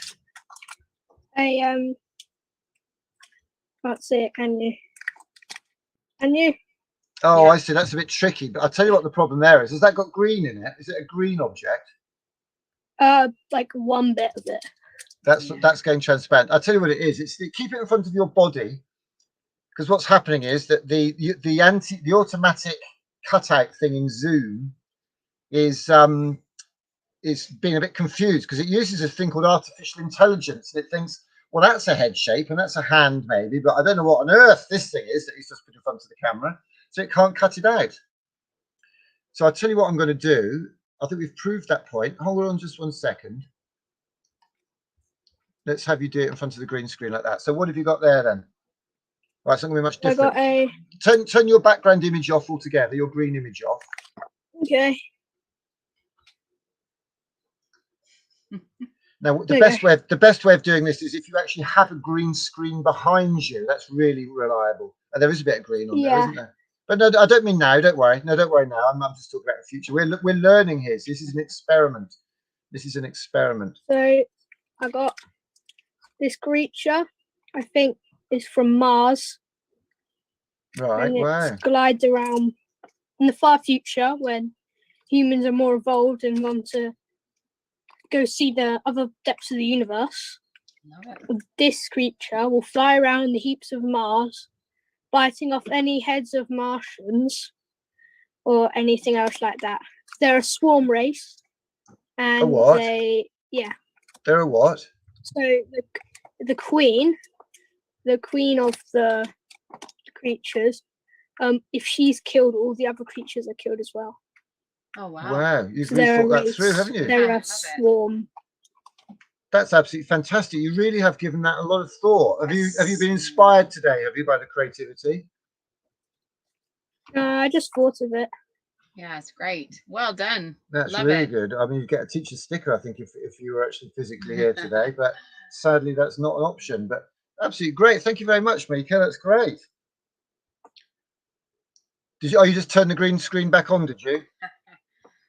a can't see it, can you? Can you? Oh, Yeah. I see. That's a bit tricky. But I'll tell you what the problem there is. Has that got green in it? Is it a green object? Like one bit of it. That's going transparent. I'll tell you what it is. It's keep it in front of your body, because what's happening is that the automatic cutout thing in Zoom is being a bit confused because it uses a thing called artificial intelligence, and it thinks, well, that's a head shape and that's a hand maybe, but I don't know what on earth this thing is that he's just put in front of the camera, so it can't cut it out. So I'll tell you what I'm going to do. I think we've proved that point. Hold on just 1 second. Let's have you do it in front of the green screen like that. So what have you got there then? Right, it's not going to be much different. I got a Turn your background image off altogether, your green image off. okay. Now, the best way of doing this is if you actually have a green screen behind you. That's really reliable. And there is a bit of green on there, isn't there? But no, I don't mean now. Don't worry. No, don't worry now. I'm just talking about the future. We're learning here. So this is an experiment. This is an experiment. So I got this creature. I think is from Mars. Right, And wow. it glides around in the far future when humans are more evolved and want to go see the other depths of the universe. This creature will fly around the heaps of Mars, biting off any heads of Martians or anything else like that. They're a swarm race, and what? they're a what? So the queen of the creatures, if she's killed, all the other creatures are killed as well. Oh wow! Wow, you've So really thought that through, haven't you? They're a swarm. That's absolutely fantastic. You really have given that a lot of thought. Have you been inspired today? Have you by the creativity? I just thought of it. Yeah, it's great. Well done. That's Love really it. good. I mean, you get a teacher sticker, I think, if you were actually physically here today, but sadly that's not an option. But absolutely great. Thank you very much, Mika. That's great. Oh, you just turned the green screen back on, did you?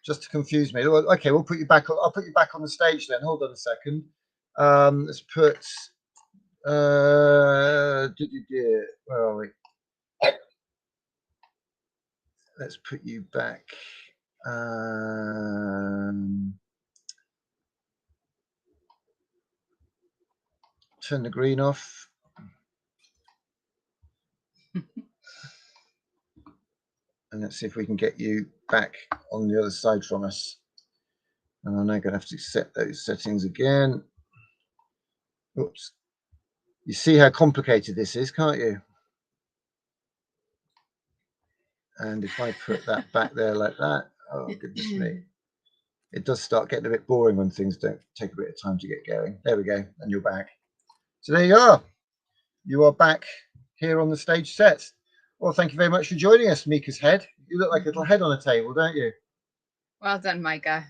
Just to confuse me. Okay, we'll put you back on. I'll put you back on the stage then. Hold on a second. Let's put where are we? Let's put you back. Turn the green off. And let's see if we can get you back on the other side from us. And I'm now going to have to set those settings again. Oops. You see how complicated this is, can't you? And if I put that back there like that, oh goodness me. It does start getting a bit boring when things don't take a bit of time to get going. There we go, and you're back. So there you are. You are back here on the stage set. Well, thank you very much for joining us, Mika's head. You look like a little head on a table, don't you? Well done, Micah.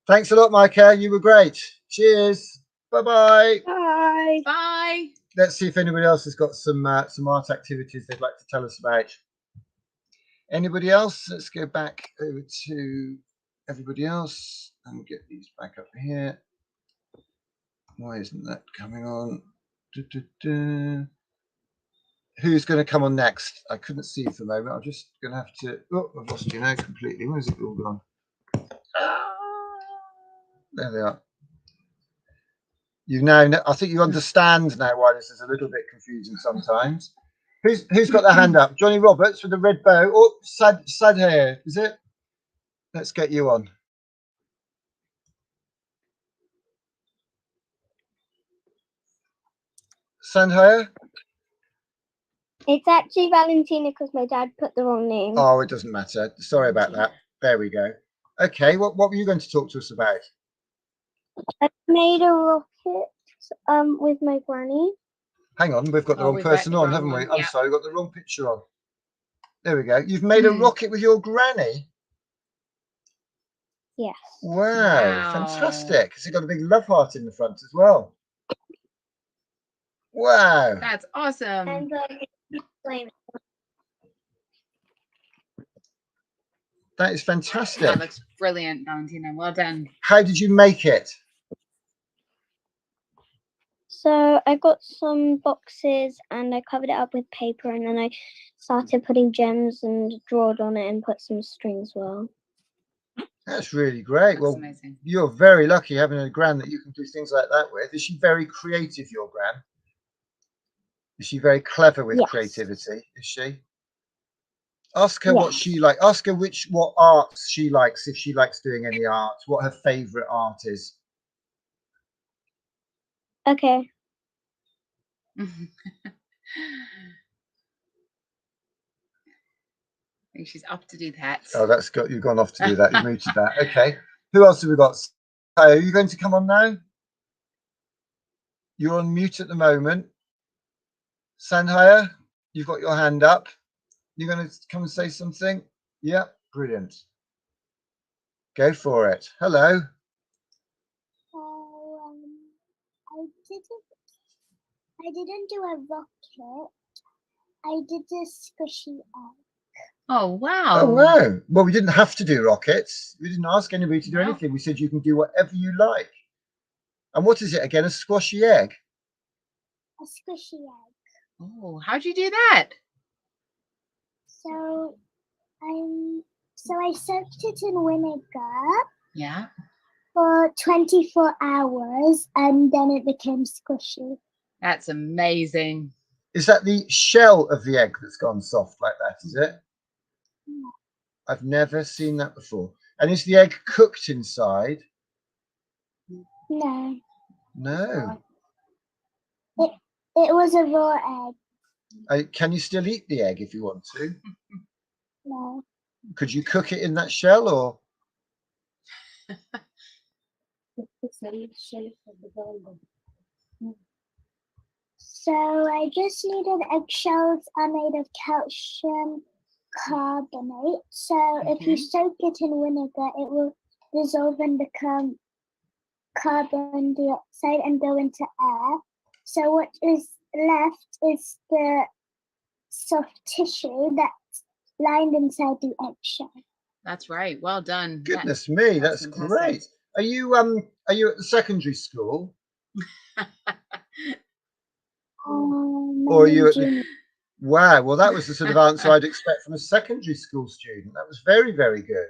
Thanks a lot, Micah. You were great. Cheers. Bye-bye. Bye. Bye. Let's see if anybody else has got some art activities they'd like to tell us about. Anybody else? Let's go back over to everybody else and get these back up here. Why isn't that coming on? Who's going to come on next? I couldn't see for a moment. I'm just going to have to. Oh, I've lost you now completely. Where's it all gone? There they are. You now, I think you understand now why this is a little bit confusing sometimes. Who's got their hand up? Johnny Roberts with the red bow. Oh, sad hair, is it? Let's get you on. Sandhaya? It's actually Valentina because my dad put the wrong name. Oh, it doesn't matter. Sorry about that. There we go. Okay, what were you going to talk to us about? I made a rocket with my granny. Hang on, we've got the wrong person on, haven't we? I'm sorry, we've got the wrong picture on. There we go. You've made a rocket with your granny? Yes. Wow, fantastic. It's got a big love heart in the front as well. Wow. That's awesome. And that is fantastic. That looks brilliant, Valentina. Well done. How did you make it? So I got some boxes and I covered it up with paper and then I started putting gems and drawed on it and put some string as well. That's really great. That's amazing. You're very lucky having a gran that you can do things like that with. Is she very creative, your gran? Is she very clever with creativity? Is she? Ask her what she likes. Ask her what arts she likes, if she likes doing any art, what her favourite art is. Okay. I think she's up to do that. Oh, you've gone off to do that. You've muted that. Okay. Who else have we got? Are you going to come on now? You're on mute at the moment. Sandhaya, you've got your hand up. You're going to come and say something? Yeah, brilliant. Go for it. Hello. I didn't do a rocket. I did a squishy egg. Oh, wow. Oh, wow. Well, we didn't have to do rockets. We didn't ask anybody to do No. anything. We said you can do whatever you like. And what is it again? A squashy egg? A squishy egg. Oh, how'd you do that? So I soaked it in vinegar Yeah. for 24 hours and then it became squishy. That's amazing. Is that the shell of the egg that's gone soft like that, is it? No. I've never seen that before. And is the egg cooked inside? No. No. It was a raw egg. Can you still eat the egg if you want to? No. Could you cook it in that shell or? So I just needed eggshells are made of calcium carbonate. So if you soak it in vinegar, it will dissolve and become carbon dioxide and go into air. So what is left is the soft tissue that's lined inside the eggshell. That's right. Well done. Goodness me, that's great. Are you at the secondary school? Or are you at the... Wow, well, that was the sort of answer I'd expect from a secondary school student. That was very, very good.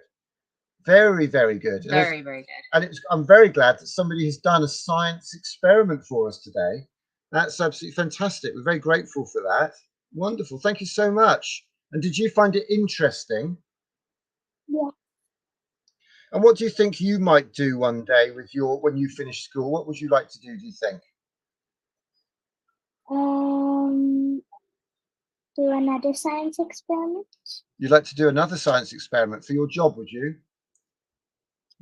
Very, very good. Very, very good. And I'm very glad that somebody has done a science experiment for us today. That's absolutely fantastic. We're very grateful for that. Wonderful. Thank you so much. And did you find it interesting? Yeah. And what do you think you might do one day with when you finish school? What would you like to do you think? Do another science experiment. You'd like to do another science experiment for your job, would you?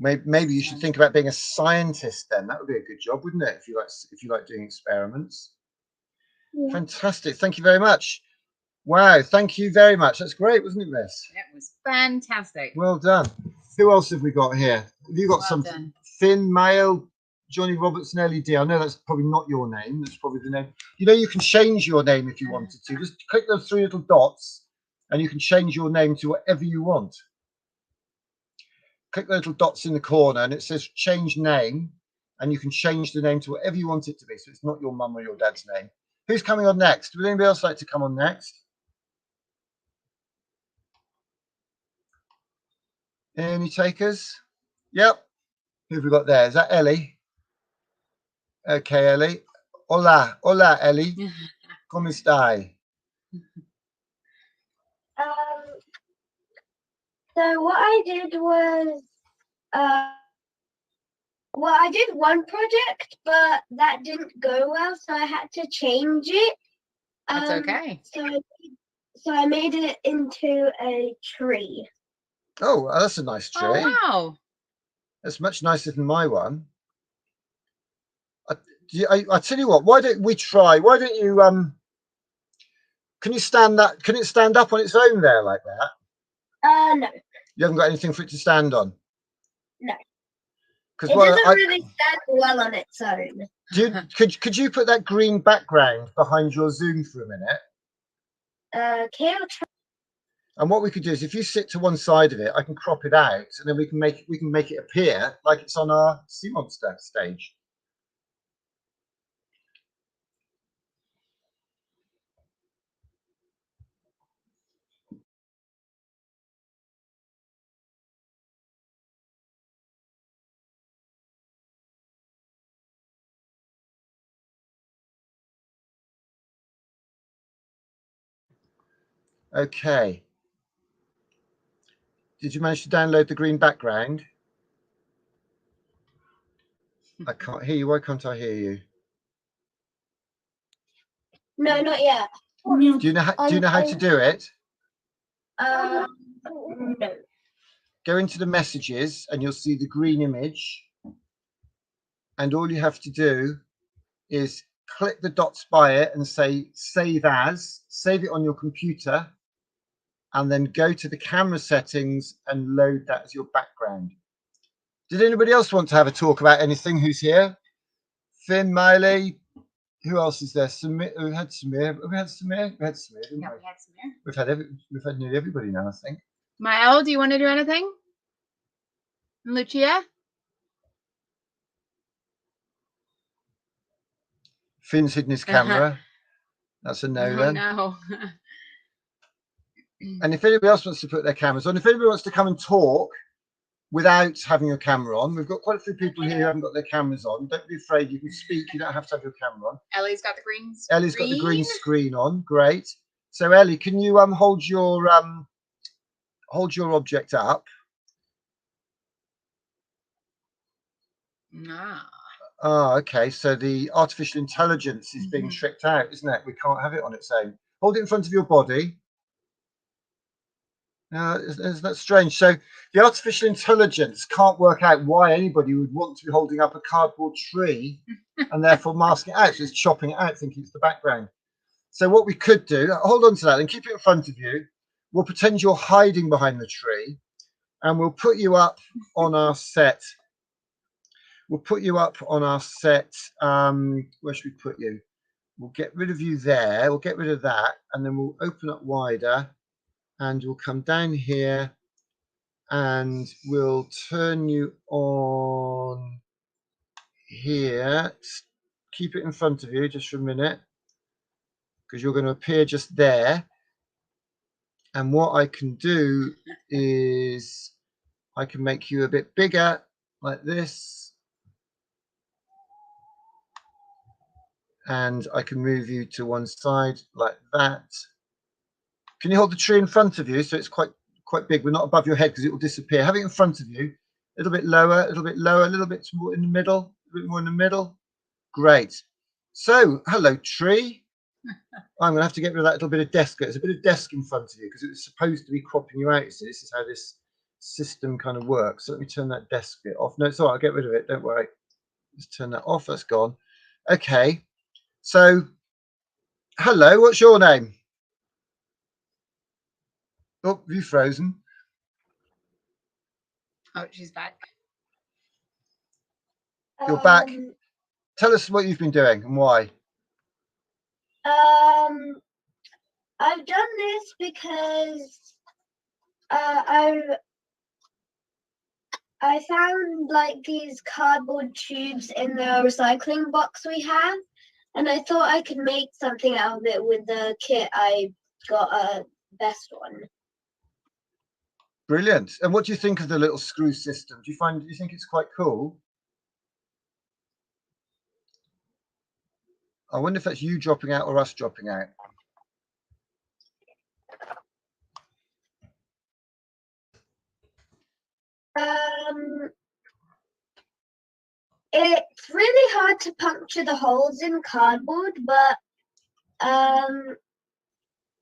Maybe you should think about being a scientist then. That would be a good job, wouldn't it? If you like doing experiments. Yeah. Fantastic. Thank you very much. Wow, thank you very much. That's great, wasn't it, Miss? That was fantastic. Well done. Who else have we got here? Have you got something? Finn, Mail, Johnny Robertson, LED. I know that's probably not your name. That's probably the name. You know, you can change your name if you wanted to. Just click those 3 little dots and you can change your name to whatever you want. Click the little dots in the corner and it says change name, and you can change the name to whatever you want it to be. So it's not your mum or your dad's name. Who's coming on next? Would anybody else like to come on next? Any takers? Yep. Who have we got there? Is that Ellie? Okay, Ellie. Hola, hola, Ellie. ¿Cómo stai? So what I did was, well, I did one project, but that didn't go well, so I had to change it. That's okay. So I made it into a tree. Oh, that's a nice tree. Oh, wow. That's much nicer than my one. I tell you what, why don't we try? Why don't you can you stand that? Can it stand up on its own there like that? No. You haven't got anything for it to stand on? No. Because it doesn't really stand well on its own. Could you put that green background behind your Zoom for a minute? Okay, I'll try. And what we could do is, if you sit to one side of it, I can crop it out, and then we can make it appear like it's on our Sea Monster stage. Okay. Did you manage to download the green background? I can't hear you. Why can't I hear you? No, not yet. Do you know how to do it? No. Go into the messages and you'll see the green image. And all you have to do is click the dots by it and say save as, save it on your computer, and then go to the camera settings and load that as your background. Did anybody else want to have a talk about anything? Who's here? Finn, Miley, Who else is there? Samir, we had Samir. We had Samir. We had Samir, didn't Yeah, we? we had Samir. We've had nearly everybody now, I think. Mael, do you want to do anything? Lucia? Finn's hidden his camera. That's a no then. No. And if anybody else wants to put their cameras on, if anybody wants to come and talk without having your camera on, we've got quite a few people here who haven't got their cameras on. Don't be afraid. You can speak. You don't have to have your camera on. Ellie's got the green screen. Ellie's got the green screen on. Great. So Ellie, can you hold your object up? Ah, okay. So the artificial intelligence is being tricked out, isn't it? We can't have it on its own. Hold it in front of your body. Isn't that strange? So the artificial intelligence can't work out why anybody would want to be holding up a cardboard tree and therefore masking it out. So it's chopping it out, thinking it's the background. So what we could do, hold on to that and keep it in front of you. We'll pretend you're hiding behind the tree and we'll put you up on our set. We'll put you up on our set. Where should we put you? We'll get rid of you there. We'll get rid of that. And then we'll open up wider and we'll come down here and we'll turn you on here. Keep it in front of you just for a minute because you're going to appear just there. And what I can do is I can make you a bit bigger like this. And I can move you to one side like that. Can you hold the tree in front of you so it's quite big? We're not above your head because it will disappear. Have it in front of you. A little bit lower, a little bit lower, a little bit more in the middle, a bit more in the middle. Great. So, hello, tree. I'm going to have to get rid of that little bit of desk. There's a bit of desk in front of you because it was supposed to be cropping you out. So this is how this system kind of works. So let me turn that desk bit off. No, it's all right. I'll get rid of it. Don't worry. Just turn that off. That's gone. Okay. So, hello. What's your name? Oh, have you frozen? Oh, she's back. You're back. Tell us what you've been doing and why. I've done this because I found like these cardboard tubes in the recycling box we have, and I thought I could make something out of it with the kit I got a best one. Brilliant. And what do you think of the little screw system? Do you think it's quite cool? I wonder if that's you dropping out or us dropping out. It's really hard to puncture the holes in cardboard, but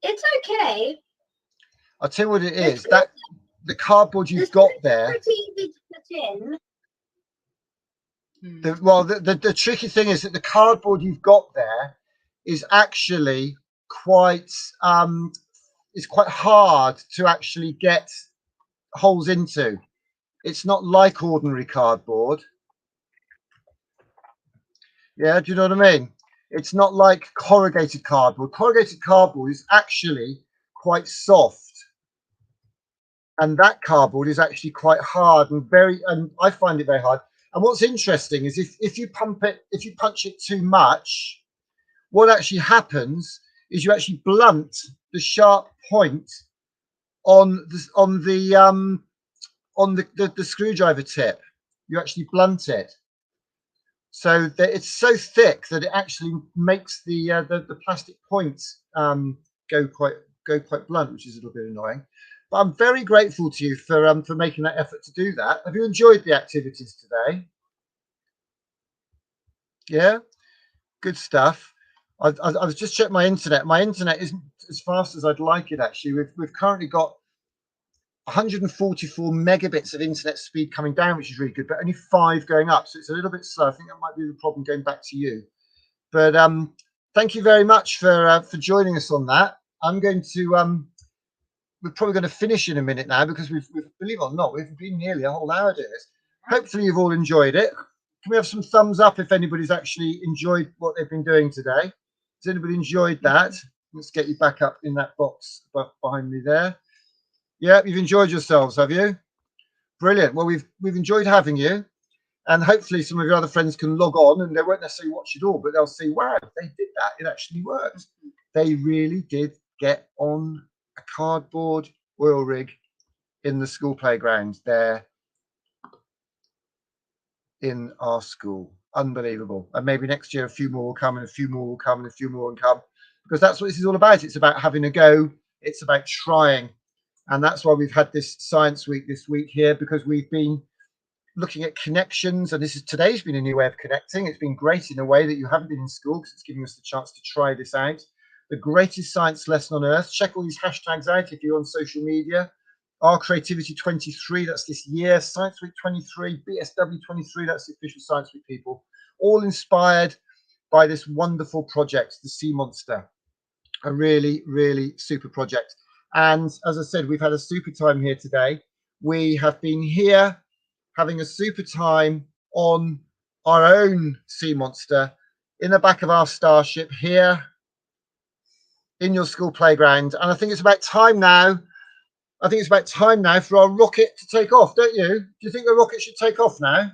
it's okay. I'll tell you what it is. That the cardboard you've got there. Pretty easy to put in. The tricky thing is that the cardboard you've got there is actually quite hard to actually get holes into. It's not like ordinary cardboard. Yeah, do you know what I mean? It's not like corrugated cardboard. Corrugated cardboard is actually quite soft. And that cardboard is actually quite hard and I find it very hard. And what's interesting is if you punch it too much, what actually happens is you actually blunt the sharp point on the screwdriver tip. You actually blunt it, so that it's so thick that it actually makes the plastic point go quite blunt, which is a little bit annoying. But I'm very grateful to you for making that effort to do that. Have you enjoyed the activities today? Yeah, good stuff. I was just checking my internet. My internet isn't as fast as I'd like it. Actually, we've currently got 144 megabits of internet speed coming down, which is really good, but only 5 going up. So it's a little bit slow. I think that might be the problem going back to you. But thank you very much for joining us on that. I'm going to. We're probably going to finish in a minute now because we've believe it or not, we've been nearly a whole hour doing this. Hopefully you've all enjoyed it. we have some thumbs up if anybody's actually enjoyed what they've been doing today? Has anybody enjoyed that? Let's get you back up in that box behind me there. Yeah, you've enjoyed yourselves, have you? Brilliant. Well, we've enjoyed having you, and hopefully some of your other friends can log on and they won't necessarily watch it all, but they'll see, wow, they did that. It actually worked. They really did get on a cardboard oil rig in the school playground there in our school. Unbelievable. And maybe next year a few more will come, and a few more will come, and a few more will come, because that's what this is all about. It's about having a go. It's about trying. And that's why we've had this Science Week this week here, because we've been looking at connections, and today's been a new way of connecting. It's been great in a way that you haven't been in school, because it's giving us the chance to try this out. The greatest science lesson on earth. Check all these hashtags out if you're on social media. Our Creativity 23, that's this year. Science Week 23, BSW 23, that's the official Science Week people. All inspired by this wonderful project, the Sea Monster. A really, really super project. And as I said, we've had a super time here today. We have been here having a super time on our own Sea Monster in the back of our starship here in your school playground. And I think it's about time now. I think it's about time now for our rocket to take off, don't you? Do you think the rocket should take off now?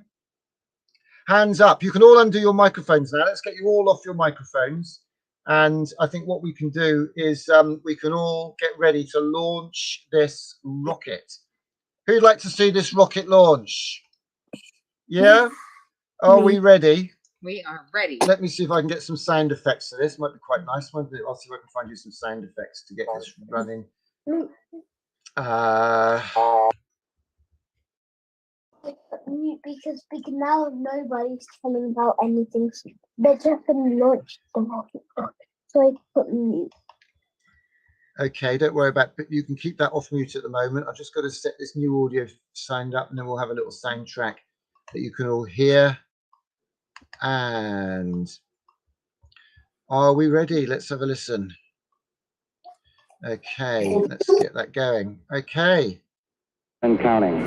Hands up. You can all undo your microphones now. Let's get you all off your microphones. And I think what we can do is we can all get ready to launch this rocket. Who'd like to see this rocket launch? Yeah? Are we ready? We are ready. Let me see if I can get some sound effects for this. Might be quite nice. I'll see if I can find you some sound effects to get this running. Because now nobody's telling about anything. They're just going to launch the rocket. So I put mute. Okay, don't worry about it, but you can keep that off mute at the moment. I've just got to set this new audio sound up, and then we'll have a little sound track that you can all hear. And are we ready? Let's have a listen. Okay, let's get that going. Okay. And counting.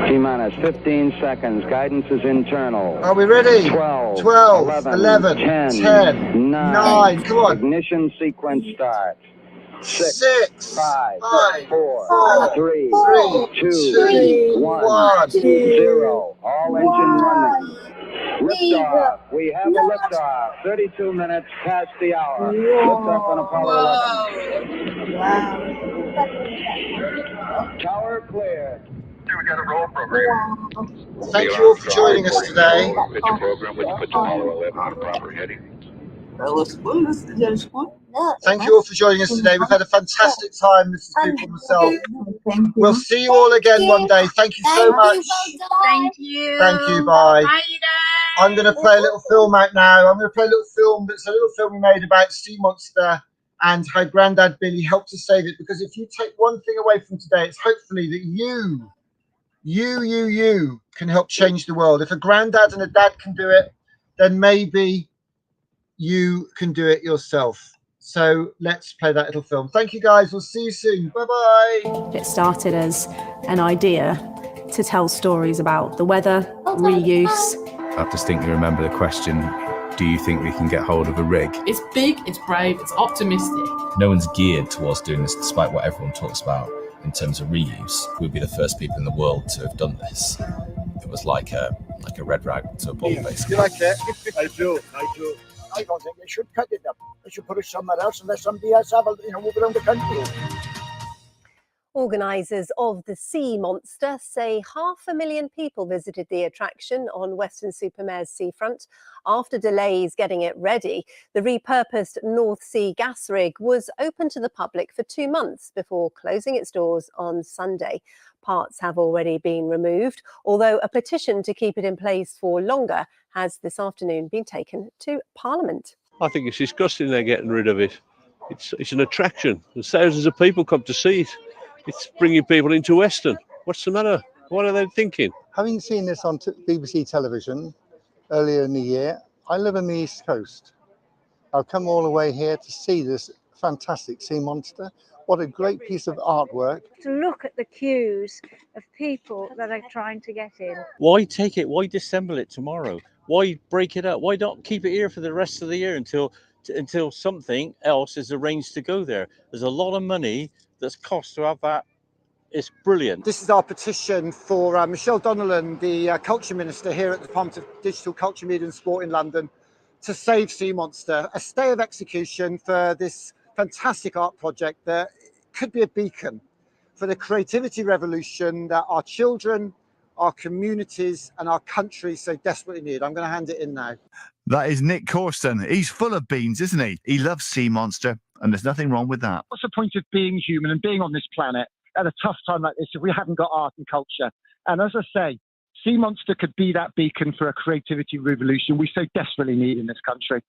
T-minus 15 seconds. Guidance is internal. Are we ready? 12, 11, 10, 9. Come on. Ignition sequence start. 6, 5, 4, 3, 2, 1, 0. All engine running. Liftoff. We have a liftoff. 32 minutes past the hour. Liftoff on Apollo 11. Tower cleared. We got a roll program. Thank you all for joining us today. Picture program, which puts Apollo 11 on a proper heading. Thank you all for joining us today. We've had a fantastic time. This is good for myself. We'll see you all again one day. Thank you so much. Thank you. Thank you. Bye. Bye, I'm going to play a little film out now. I'm going to play a little film that's a little film we made about Sea Monster and how Grandad Billy helped to save it. Because if you take one thing away from today, it's hopefully that you can help change the world. If a granddad and a dad can do it, then maybe you can do it yourself. So let's play that little film. Thank you guys. We'll see you soon. Bye-bye. It started as an idea to tell stories about the weather, reuse. I distinctly remember the question, do you think we can get hold of a rig? It's big, it's brave, it's optimistic. No one's geared towards doing this, despite what everyone talks about in terms of reuse. We'd be the first people in the world to have done this. It was like a red rag to a bull, basically. You like that? I do. I don't think they should cut it up. They should put it somewhere else and let somebody else have move around the country. Organisers of the Sea Monster say 500,000 people visited the attraction on Weston-super-Mare's seafront. After delays getting it ready, the repurposed North Sea gas rig was open to the public for 2 months before closing its doors on Sunday. Parts have already been removed, although a petition to keep it in place for longer has this afternoon been taken to Parliament. I think it's disgusting they're getting rid of it. It's an attraction. There's thousands of people come to see it. It's bringing people into Weston. What's the matter? What are they thinking? Having seen this on BBC television earlier in the year, I live on the East Coast. I've come all the way here to see this fantastic Sea Monster. What a great piece of artwork. To look at the queues of people that are trying to get in. Why take it? Why disassemble it tomorrow? Why break it up? Why not keep it here for the rest of the year until something else is arranged to go there? There's a lot of money that's cost to have that. It's brilliant. This is our petition for Michelle Donnellan, the Culture Minister here at the Department of Digital Culture, Media and Sport in London, to save Sea Monster. A stay of execution for this fantastic art project that could be a beacon for the creativity revolution that our children, our communities and our country so desperately need. I'm going to hand it in now. That is Nick Corsten. He's full of beans, isn't he? He loves Sea Monster, and there's nothing wrong with that. What's the point of being human and being on this planet at a tough time like this if we haven't got art and culture? And as I say, Sea Monster could be that beacon for a creativity revolution we so desperately need in this country.